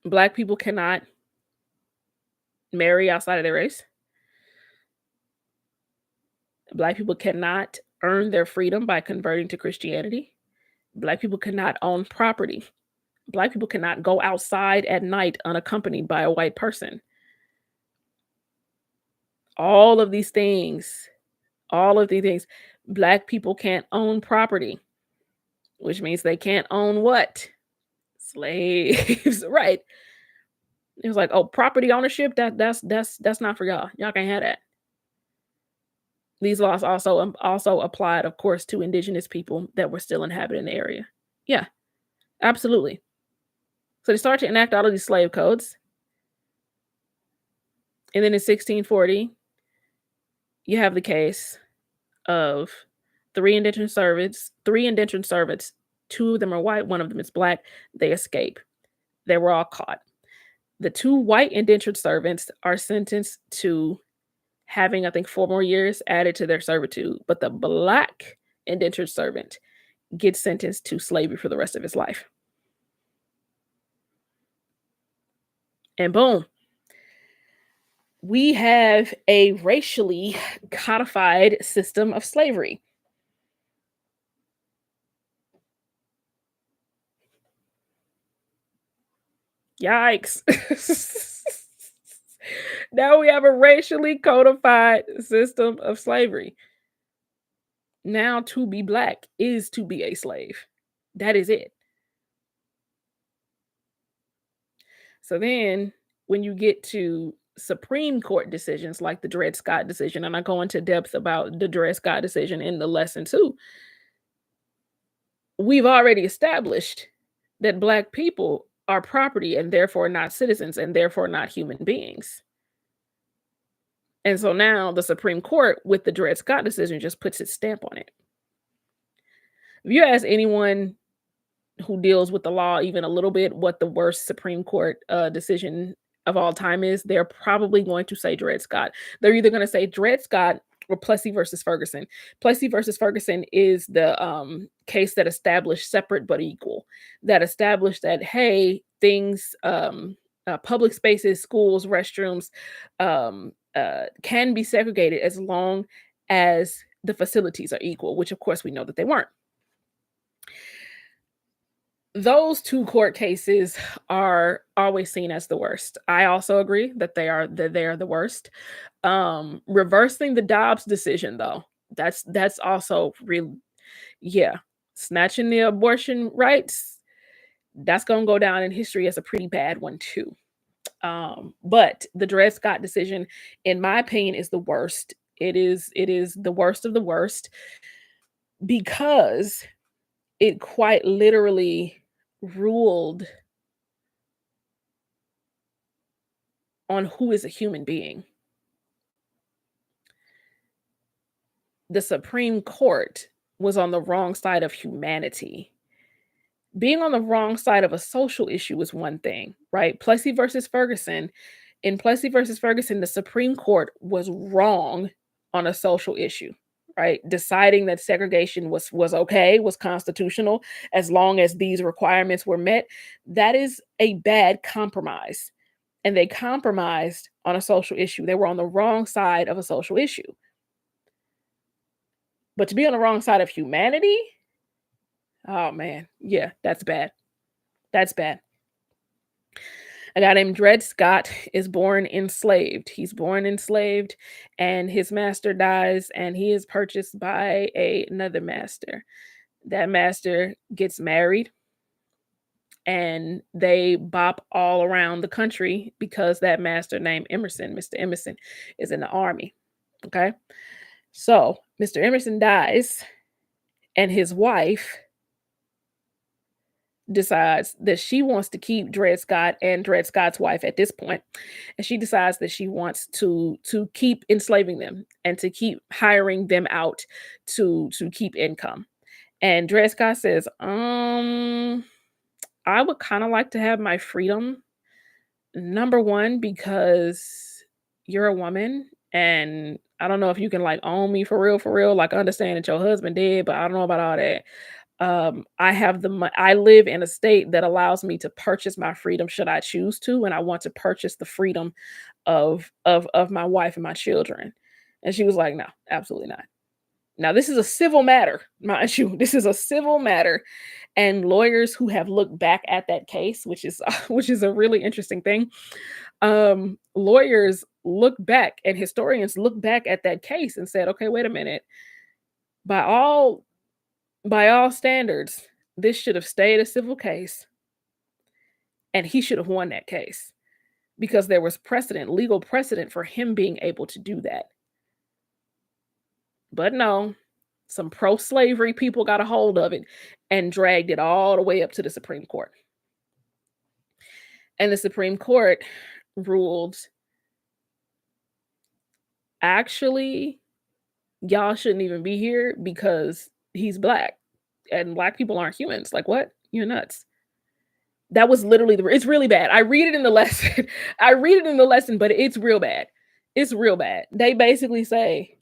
A: Black people cannot marry outside of their race. Black people cannot earn their freedom by converting to Christianity. Black people cannot own property. Black people cannot go outside at night unaccompanied by a white person. All of these things, Black people can't own property, which means they can't own what? Slaves, right? It was like, oh, property ownership, that's not for y'all. Y'all can't have that. These laws also applied, of course, to indigenous people that were still inhabiting the area. Yeah, absolutely. So they start to enact all of these slave codes. And then in 1640, you have the case of three indentured servants, two of them are white, one of them is Black. They escape. They were all caught. The two white indentured servants are sentenced to having, I think, 4 more years added to their servitude. But the Black indentured servant gets sentenced to slavery for the rest of his life. And boom, we have a racially codified system of slavery. Yikes. Now we have a racially codified system of slavery. Now to be Black is to be a slave. That is it. So then when you get to Supreme Court decisions like the Dred Scott decision, and I go into depth about the Dred Scott decision in the lesson too, we've already established that Black people are property and therefore not citizens and therefore not human beings. And so now the Supreme Court with the Dred Scott decision just puts its stamp on it. If you ask anyone who deals with the law even a little bit what the worst Supreme Court decision of all time is, they're probably going to say Dred Scott. They're either going to say Dred Scott or Plessy versus Ferguson. Plessy versus Ferguson is the case that established separate but equal, that established that, hey, things, public spaces, schools, restrooms can be segregated as long as the facilities are equal, which of course we know that they weren't. Those two court cases are always seen as the worst. I also agree that they are the worst. Reversing the Dobbs decision though, that's also real. Yeah, snatching the abortion rights, that's going to go down in history as a pretty bad one too. But the Dred Scott decision, in my opinion, is the worst. It is the worst of the worst because it quite literally ruled on who is a human being. The Supreme Court was on the wrong side of humanity. Being on the wrong side of a social issue is one thing, right? Plessy versus Ferguson. In Plessy versus Ferguson, the Supreme Court was wrong on a social issue, right? Deciding that segregation was okay, was constitutional as long as these requirements were met. That is a bad compromise. And they compromised on a social issue. They were on the wrong side of a social issue. But to be on the wrong side of humanity, oh man, yeah, that's bad. That's bad. A guy named Dred Scott is born enslaved. He's born enslaved, and his master dies, and he is purchased by another master. That master gets married, and they bop all around the country because that master named Emerson, Mr. Emerson, is in the army. Okay. So Mr. Emerson dies, and his wife decides that she wants to keep Dred Scott and Dred Scott's wife at this point, and she decides that she wants to keep enslaving them and to keep hiring them out to keep income. And Dred Scott says, I would kind of like to have my freedom. Number one, because you're a woman, and I don't know if you can like own me for real. Like, I understand that your husband did, but I don't know about all that. I have I live in a state that allows me to purchase my freedom should I choose to, and I want to purchase the freedom of my wife and my children. And she was like, no, absolutely not. Now, this is a civil matter, mind you. This is a civil matter, and lawyers who have looked back at that case, which is which is a really interesting thing. Lawyers look back and historians look back at that case and said, okay, wait a minute. By all by all standards, this should have stayed a civil case, and he should have won that case because there was precedent, legal precedent for him being able to do that. But no, some pro slavery people got a hold of it and dragged it all the way up to the Supreme Court. And the Supreme Court ruled, actually, y'all shouldn't even be here because he's black and black people aren't humans. Like, what? You're nuts. That was literally it's really bad. I read it in the lesson. I read it in the lesson, but it's real bad. It's real bad. They basically say,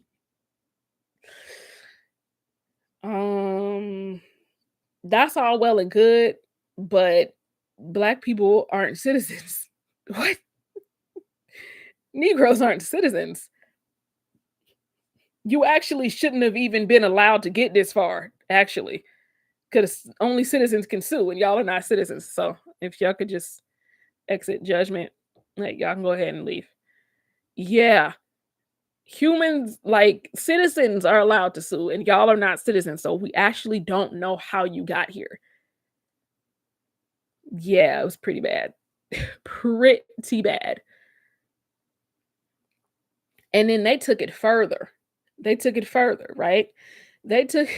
A: that's all well and good, but black people aren't citizens. What? Negroes aren't citizens. You actually shouldn't have even been allowed to get this far, actually. Because only citizens can sue, and y'all are not citizens. So if y'all could just exit judgment, like y'all can go ahead and leave. Yeah. Humans, like citizens, are allowed to sue, and y'all are not citizens. So we actually don't know how you got here. Yeah, it was pretty bad. Pretty bad. And then they took it further. They took it further, right? They took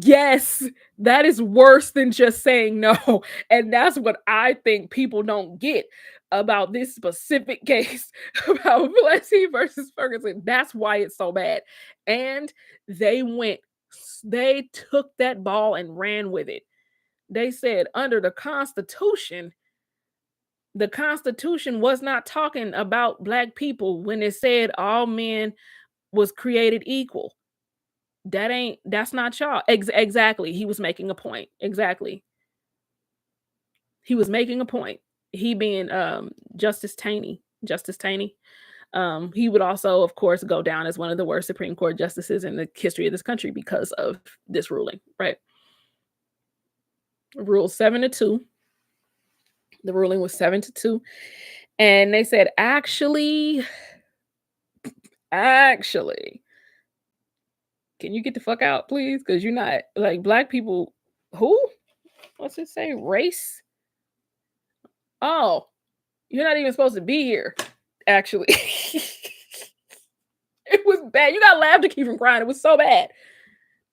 A: Yes, that is worse than just saying no, and that's what I think people don't get about this specific case about Plessy versus Ferguson. That's why it's so bad. And they went they took that ball and ran with it. They said under the Constitution was not talking about black people when it said all men was created equal. That's not y'all. Exactly. He was making a point. Exactly. He was making a point. He being Justice Taney. Justice Taney. He would also, of course, go down as one of the worst Supreme Court justices in the history of this country because of this ruling, right? Rule 7-2. The ruling was 7-2. And they said, actually, can you get the fuck out, please? Because you're not like black people. Who? What's it say? Race? Oh, you're not even supposed to be here, actually. bad. You gotta laugh to keep from crying. It was so bad.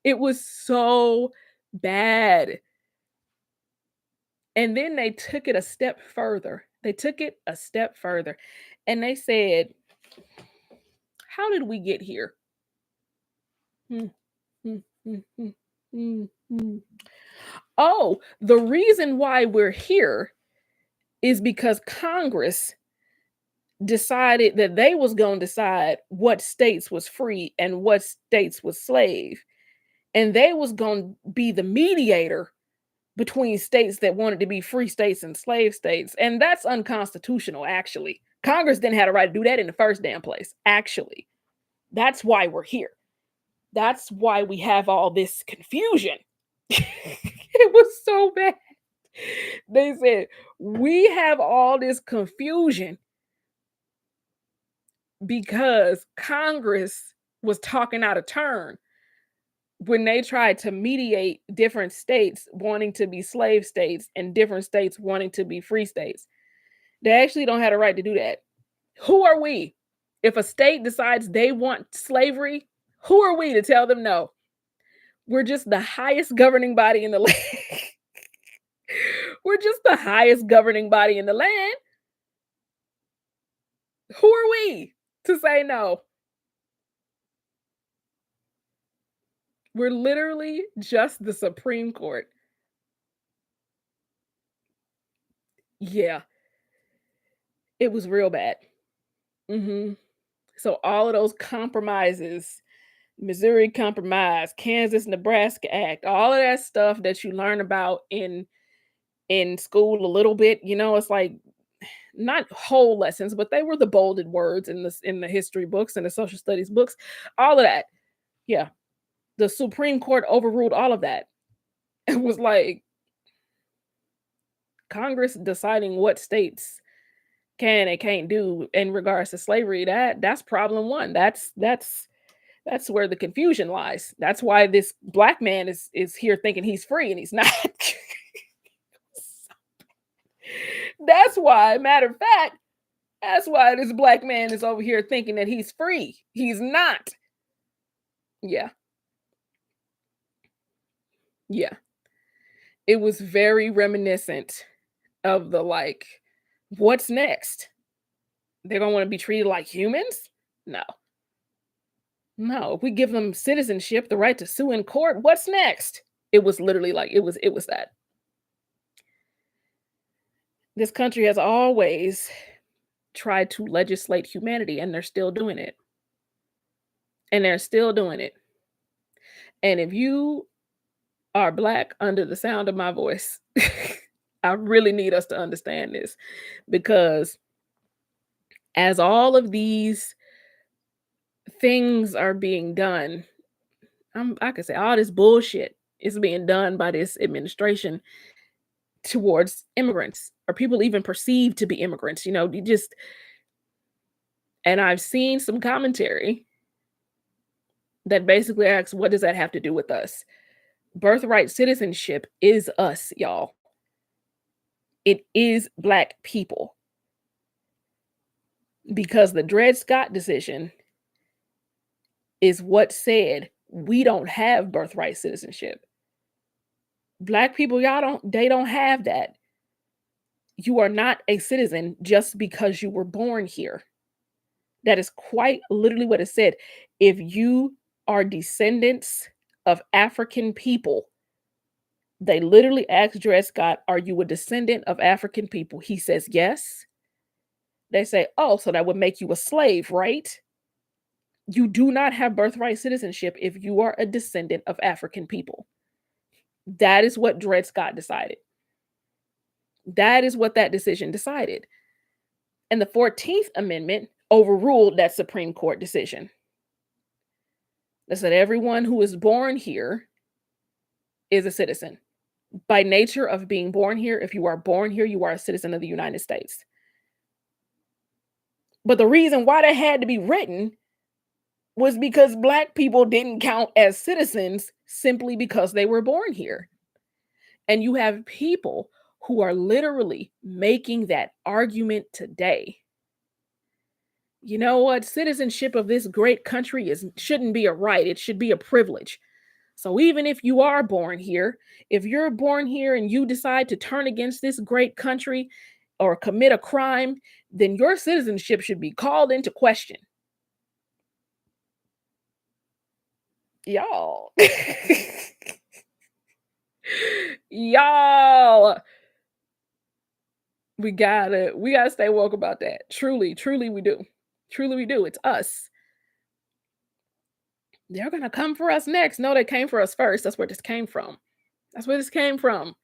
A: It was so bad. And then they took it a step further. They took it a step further and they said, how did we get here? Hmm, hmm, hmm, hmm, hmm, hmm. Oh, the reason why we're here is because Congress decided that they was going to decide what states was free and what states was slave, and they was going to be the mediator between states that wanted to be free states and slave states, and that's unconstitutional. Actually, Congress didn't have the right to do that in the first damn place. Actually, that's why we're here. That's why we have all this confusion. It was so bad. They said we have all this confusion because Congress was talking out of turn when they tried to mediate different states wanting to be slave states and different states wanting to be free states. They actually don't have the right to do that. Who are we? If a state decides they want slavery, who are we to tell them no? We're just the highest governing body in the land. We're just the highest governing body in the land. Who are we to say no? We're literally just the Supreme Court. Yeah, it was real bad. Mhm. So all of those compromises, Missouri Compromise, Kansas Nebraska Act, all of that stuff that you learn about in school a little bit, it's like not whole lessons, but they were the bolded words in the history books and the social studies books, all of that. Yeah, the Supreme Court overruled all of that. It was like Congress deciding what states can and can't do in regards to slavery. That's problem one. That's where the confusion lies. That's why this black man is here thinking he's free and he's not. That's why, matter of fact, that's why this black man is over here thinking that he's free. He's not. Yeah, yeah. It was very reminiscent of the like, what's next? They're gonna want to be treated like humans? No. No. If we give them citizenship, the right to sue in court, what's next? It was literally like it was that. This country has always tried to legislate humanity and they're still doing it. And they're still doing it. And if you are black under the sound of my voice, I really need us to understand this because as all of these things are being done, I could say all this bullshit is being done by this administration towards immigrants or people even perceived to be immigrants. You just, and I've seen some commentary that basically asks, what does that have to do with us? Birthright citizenship is us, y'all. It is black people because the Dred Scott decision is what said we don't have birthright citizenship. Black people, they don't have that. You are not a citizen just because you were born here. That is quite literally what it said. If you are descendants of African people, they literally asked Dred Scott, are you a descendant of African people? He says, yes. They say, oh, so that would make you a slave, right? You do not have birthright citizenship if you are a descendant of African people. That is what Dred Scott decided. That is what that decision decided. And the 14th Amendment overruled that Supreme Court decision. That said everyone who is born here is a citizen. By nature of being born here, if you are born here, you are a citizen of the United States. But the reason why that had to be written was because black people didn't count as citizens simply because they were born here. And you have people who are literally making that argument today. You know what? Citizenship of this great country is shouldn't be a right. It should be a privilege. So even if you are born here, if you're born here and you decide to turn against this great country or commit a crime, then your citizenship should be called into question. Y'all. Y'all. We gotta stay woke about that. Truly, truly we do. Truly we do. It's us. They're gonna come for us next. No, they came for us first. That's where this came from. That's where this came from.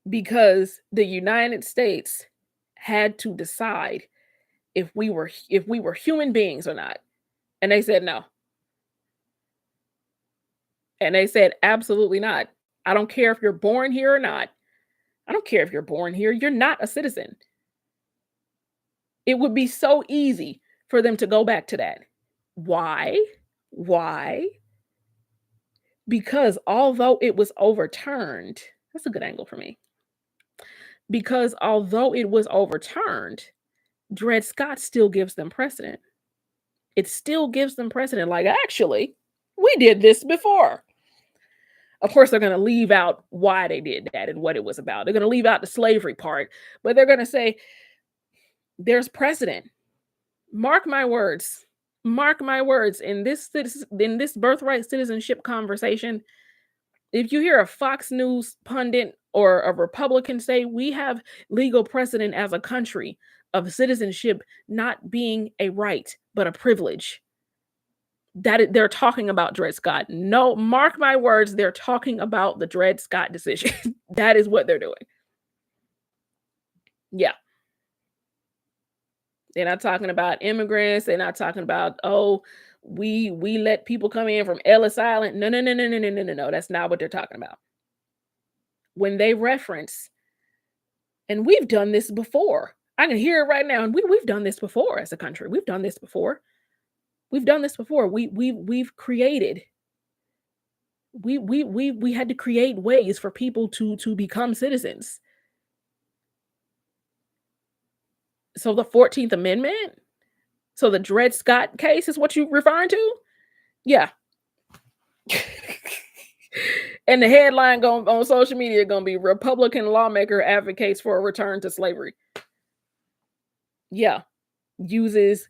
A: Because the United States had to decide if we were human beings or not. And they said no. And they said absolutely not. I don't care if you're born here or not. I don't care if you're born here. You're not a citizen. It would be so easy for them to go back to that. Why? Why? Because although it was overturned, that's a good angle for me. Because although it was overturned, Dred Scott still gives them precedent. It still gives them precedent. Like, actually, we did this before. Of course, they're going to leave out why they did that and what it was about. They're going to leave out the slavery part, but they're going to say there's precedent. Mark my words. Mark my words. In this birthright citizenship conversation, if you hear a Fox News pundit or a Republican say we have legal precedent as a country of citizenship not being a right but a privilege, they're talking about Dred Scott. No, mark my words, they're talking about the Dred Scott decision. That is what they're doing. Yeah. They're not talking about immigrants. They're not talking about, oh, we let people come in from Ellis Island. No, no, no, no, no, no, no, no, no. That's not what they're talking about. When they reference, and we've done this before. I can hear it right now. And we've done this before as a country. We've done this before. We've done this before. We've created. We had to create ways for people to become citizens. So the 14th Amendment? So the Dred Scott case is what you referring to? Yeah. And the headline going on social media going to be Republican lawmaker advocates for a return to slavery. Yeah. Uses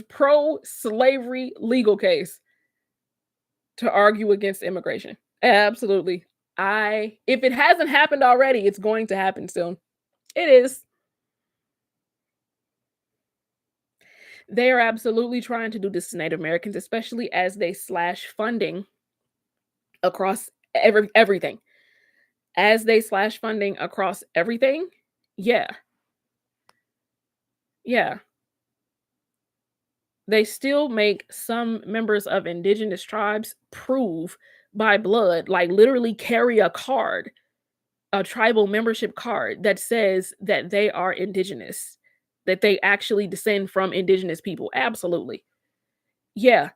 A: pro-slavery legal case to argue against immigration. Absolutely. If it hasn't happened already, it's going to happen soon. It is. They are absolutely trying to do this to Native Americans, especially as they slash funding across everything. As they slash funding across everything, yeah, yeah. They still make some members of indigenous tribes prove by blood, like literally carry a card, a tribal membership card that says that they are indigenous, that they actually descend from indigenous people. Absolutely. Yeah.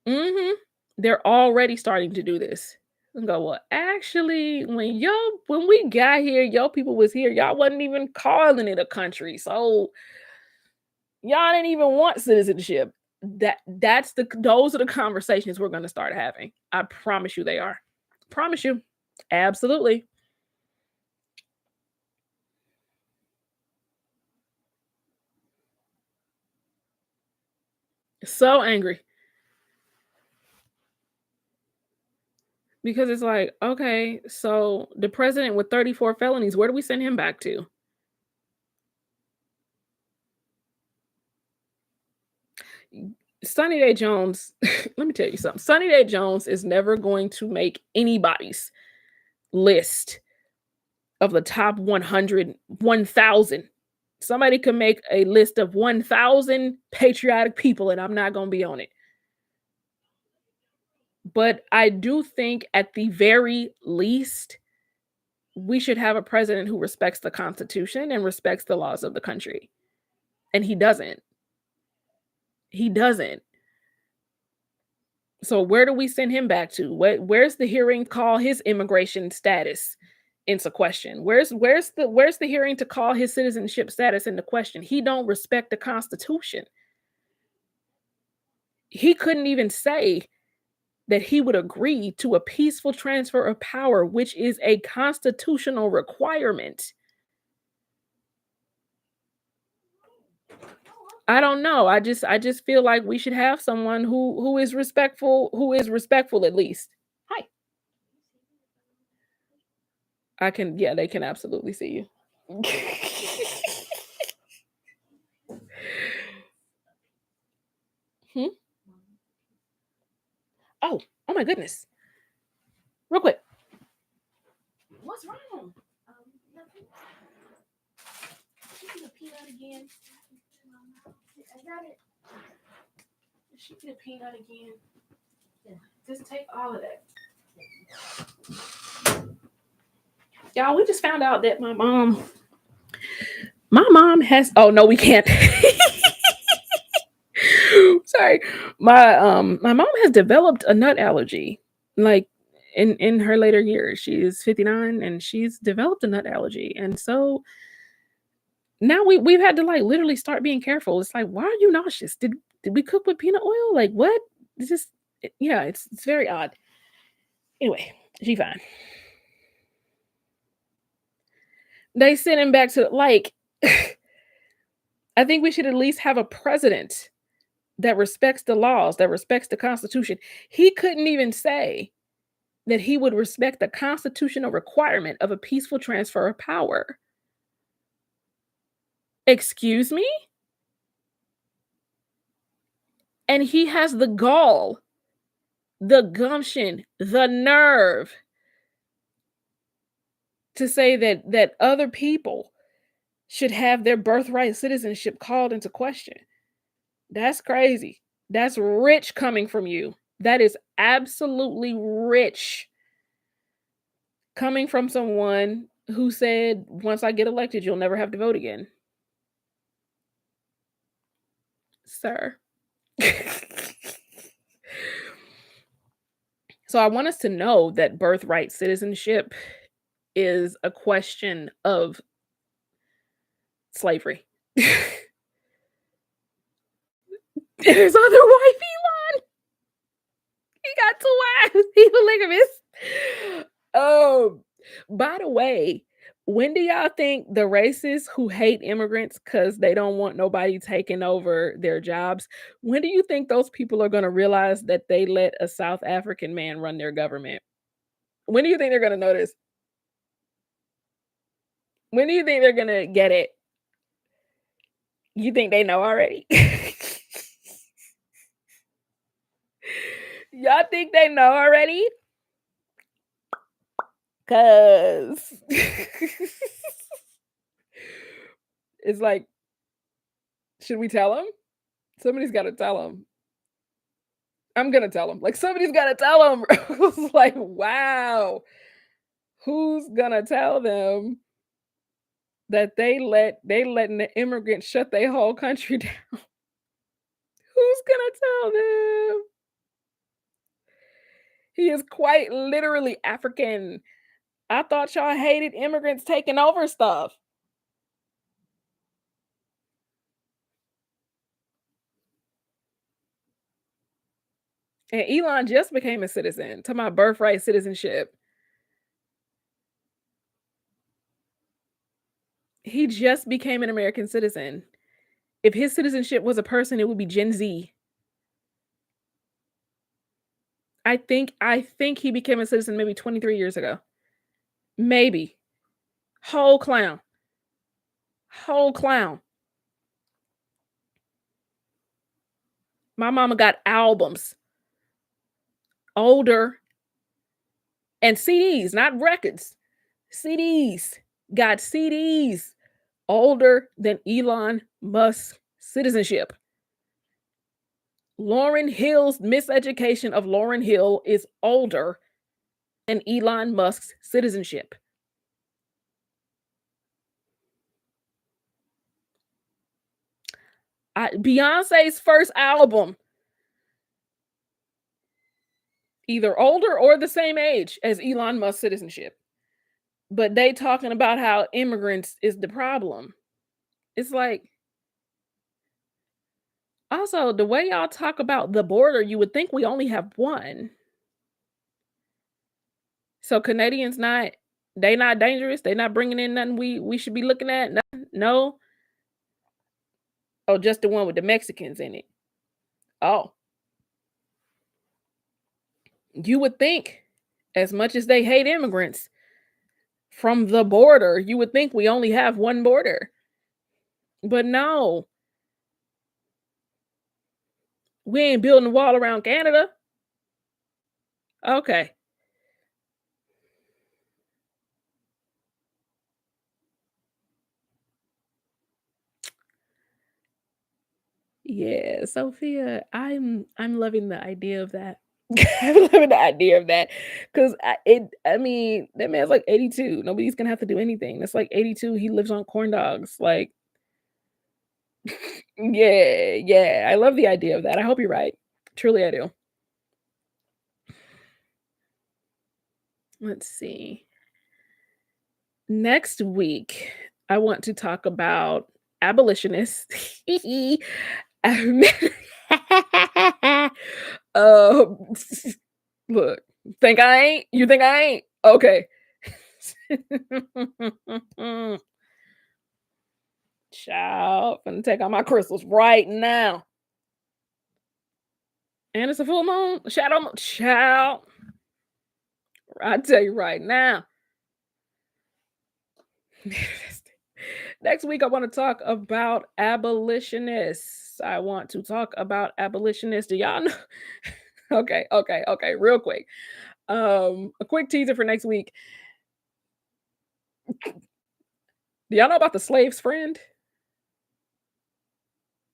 A: Mhm. They're already starting to do this. And go, well, actually, when we got here, your people was here. Y'all wasn't even calling it a country. So y'all didn't even want citizenship. Those are the conversations we're gonna start having. I promise you they are. Promise you. Absolutely. So angry. Because it's like, okay, so the president with 34 felonies, where do we send him back to? Sonny Day Jones, let me tell you something. Sonny Day Jones is never going to make anybody's list of the top 100, 1,000. Somebody can make a list of 1,000 patriotic people, and I'm not going to be on it. But I do think at the very least, we should have a president who respects the Constitution and respects the laws of the country. And he doesn't. He doesn't. So where do we send him back to? Where's the hearing call his immigration status? into question? Where's the hearing to call his citizenship status into question? He don't respect the Constitution. He couldn't even say that he would agree to a peaceful transfer of power, which is a constitutional requirement. I don't know. I just feel like we should have someone who is respectful at least. Hi. I can yeah, they can absolutely see you. Hmm? Oh my goodness. Real quick. What's wrong? Nothing. She can a peanut again. I got it. She can a peanut again. Yeah. Just take all of that. Y'all, we just found out that my mom has oh no, we can't. Sorry. My mom has developed a nut allergy. Like in her later years. She's 59 and she's developed a nut allergy. And so now we've had to like literally start being careful. It's like, why are you nauseous? Did we cook with peanut oil? Like what? It's just yeah, it's very odd. Anyway, she fine. They sent him back to like I think we should at least have a president that respects the laws, that respects the Constitution. He couldn't even say that he would respect the constitutional requirement of a peaceful transfer of power. Excuse me? And he has the gall, the gumption, the nerve to say that other people should have their birthright citizenship called into question. That's crazy. That's rich coming from you. That is absolutely rich coming from someone who said, once I get elected, you'll never have to vote again. Sir. So I want us to know that birthright citizenship is a question of slavery. There's other white Elon. He got two wives. He's polygamous. By the way, when do y'all think the racists who hate immigrants because they don't want nobody taking over their jobs, when do you think those people are going to realize that they let a South African man run their government? When do you think they're going to notice? When do you think they're going to get it? You think they know already? Y'all think they know already? Cause it's like, should we tell them? Somebody's got to tell them. I'm gonna tell them. Like somebody's got to tell them. It's like, wow, who's gonna tell them that they letting the immigrants shut their whole country down? Who's gonna tell them? He is quite literally African. I thought y'all hated immigrants taking over stuff. And Elon just became a citizen to my birthright citizenship. He just became an American citizen. If his citizenship was a person, it would be Gen Z. I think he became a citizen maybe 23 years ago. Maybe. Whole clown. Whole clown. My mama got albums. Older and CDs, not records. CDs. Got CDs older than Elon Musk's citizenship. Lauren Hill's miseducation of Lauren Hill is older than Elon Musk's citizenship. Beyonce's first album, either older or the same age as Elon Musk's citizenship. but they talking about how immigrants is the problem. It's like, also, the way y'all talk about the border, you would think we only have one. So Canadians not they not dangerous? They not bringing in nothing we should be looking at? Nothing? No? Oh, just the one with the Mexicans in it. Oh, you would think, as much as they hate immigrants from the border, you would think we only have one border. But no, we ain't building a wall around Canada. Okay. Yeah, Sophia, I'm loving the idea of that. I'm loving the idea of that because I mean, that man's like 82. Nobody's gonna have to do anything. That's like 82. He lives on corn dogs. Like, yeah, yeah. I love the idea of that. I hope you're right. Truly, I do. Let's see. Next week, I want to talk about abolitionists. Um, um, look, think I ain't? You think I ain't? Okay. Child, finna take out my crystals right now. And it's a full moon, shadow moon. Child, I tell you right now. Next week, I want to talk about abolitionists. I want to talk about abolitionists. Do y'all know? Okay, okay, okay. Real quick. A quick teaser for next week. Do y'all know about the slave's friend?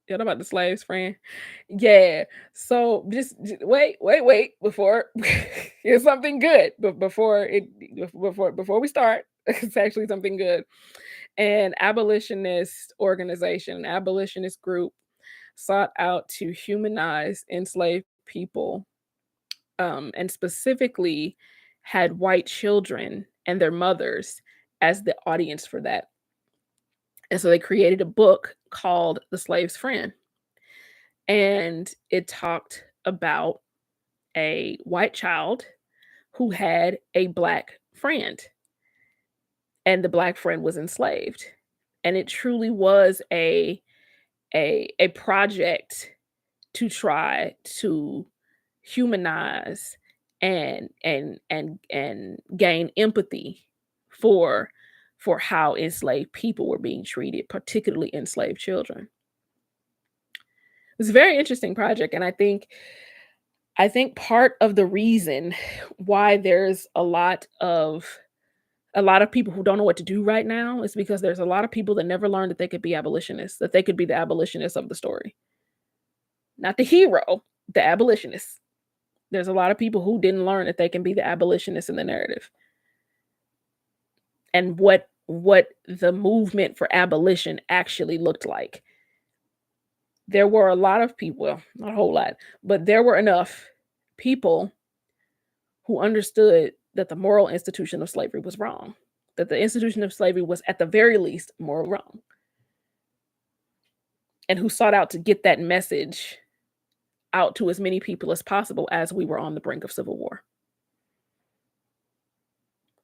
A: Y'all know about the slave's friend? Yeah. So wait before here's something good. But before we start, it's actually something good. An abolitionist organization, an abolitionist group sought out to humanize enslaved people, and specifically had white children and their mothers as the audience for that. And so they created a book called The Slave's Friend. And it talked about a white child who had a black friend, and the black friend was enslaved. And it truly was a project to try to humanize and gain empathy for how enslaved people were being treated, particularly enslaved children. It's a very interesting project, and I think part of the reason why there's a lot of people who don't know what to do right now is because there's a lot of people that never learned that they could be abolitionists, that they could be the abolitionists of the story. Not the hero, the abolitionist. There's a lot of people who didn't learn that they can be the abolitionists in the narrative. And what the movement for abolition actually looked like. There were a lot of people, well, not a whole lot, but there were enough people who understood that the moral institution of slavery was wrong, that the institution of slavery was at the very least moral wrong, and who sought out to get that message out to as many people as possible as we were on the brink of civil war,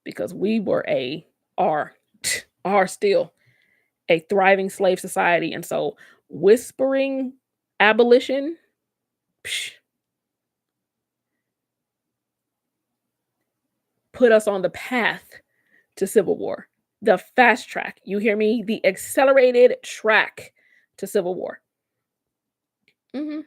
A: because we were are are still a thriving slave society. And so whispering abolition, psh, put us on the path to civil war, the fast track. You hear me? The accelerated track to civil war. Mhm.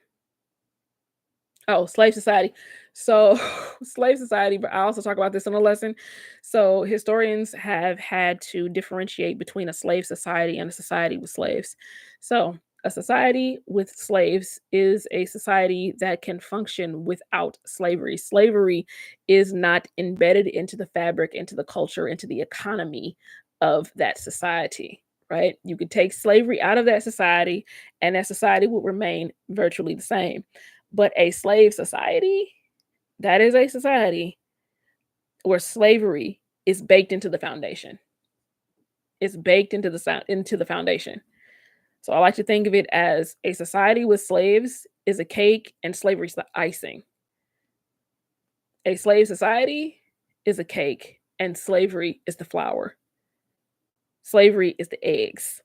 A: Oh, slave society. So, slave society, but I also talk about this in a lesson. So, historians have had to differentiate between a slave society and a society with slaves. So, a society with slaves is a society that can function without slavery. Slavery is not embedded into the fabric, into the culture, into the economy of that society, right? You could take slavery out of that society, and that society would remain virtually the same. But a slave society, that is a society where slavery It's baked into the foundation. It's baked into the foundation. So I like to think of it as a society with slaves is a cake and slavery's the icing. A slave society is a cake and slavery is the flour. Slavery is the eggs.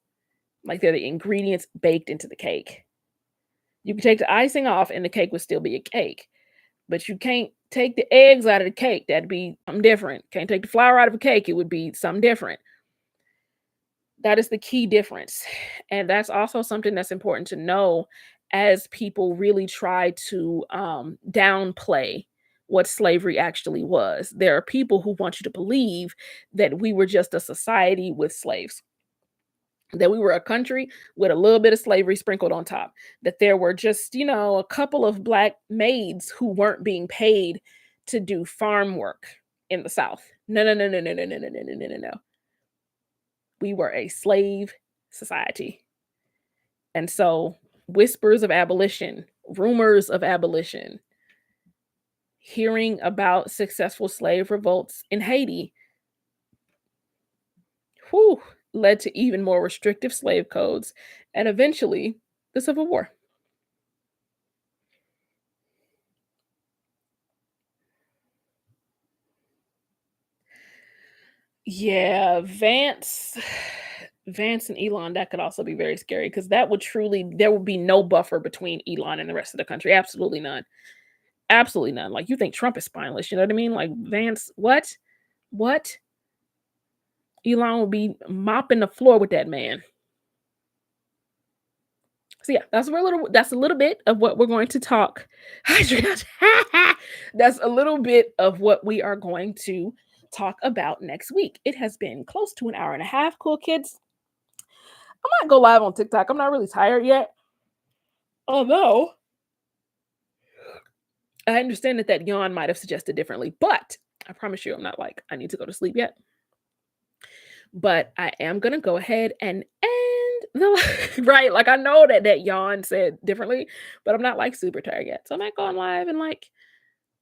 A: Like they're the ingredients baked into the cake. You can take the icing off and the cake would still be a cake. But you can't take the eggs out of the cake. That'd be something different. Can't take the flour out of a cake. It would be something different. That is the key difference. And that's also something that's important to know as people really try to downplay what slavery actually was. There are people who want you to believe that we were just a society with slaves, that we were a country with a little bit of slavery sprinkled on top, that there were just, a couple of black maids who weren't being paid to do farm work in the South. No, no, no, no, no, no, no, no, no, no, no, no, no. We were a slave society. And so whispers of abolition, rumors of abolition, hearing about successful slave revolts in Haiti, whew, led to even more restrictive slave codes and eventually the Civil War. Yeah, Vance and Elon, that could also be very scary because that would truly there would be no buffer between Elon and the rest of the country. Absolutely none. Absolutely none. Like you think Trump is spineless, you know what I mean? Like Vance, what? What? Elon will be mopping the floor with that man. So yeah, that's a little bit of what we're going to talk. That's a little bit of what we are going to talk about next week. It has been close to an hour and a half, cool kids. I might go live on TikTok. I'm not really tired yet. Although I understand that yawn might have suggested differently, but I promise you I'm not like I need to go to sleep yet. But I am gonna go ahead and end the right. Like I know that yawn said differently, but I'm not like super tired yet. So I'm not going live and like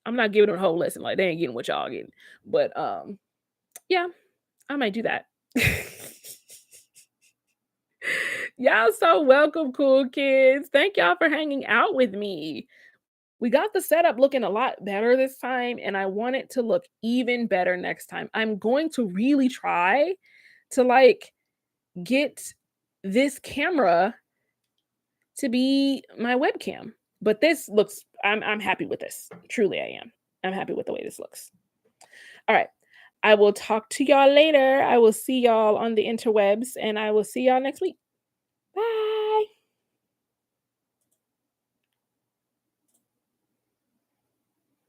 A: I'm not giving them a whole lesson. Like they ain't getting what y'all getting. But yeah, I might do that. Y'all so welcome, cool kids. Thank y'all for hanging out with me. We got the setup looking a lot better this time, and I want it to look even better next time. I'm going to really try to like get this camera to be my webcam. But this looks I'm happy with this. Truly I am. I'm happy with the way this looks. All right. I will talk to y'all later. I will see y'all on the interwebs and I will see y'all next week.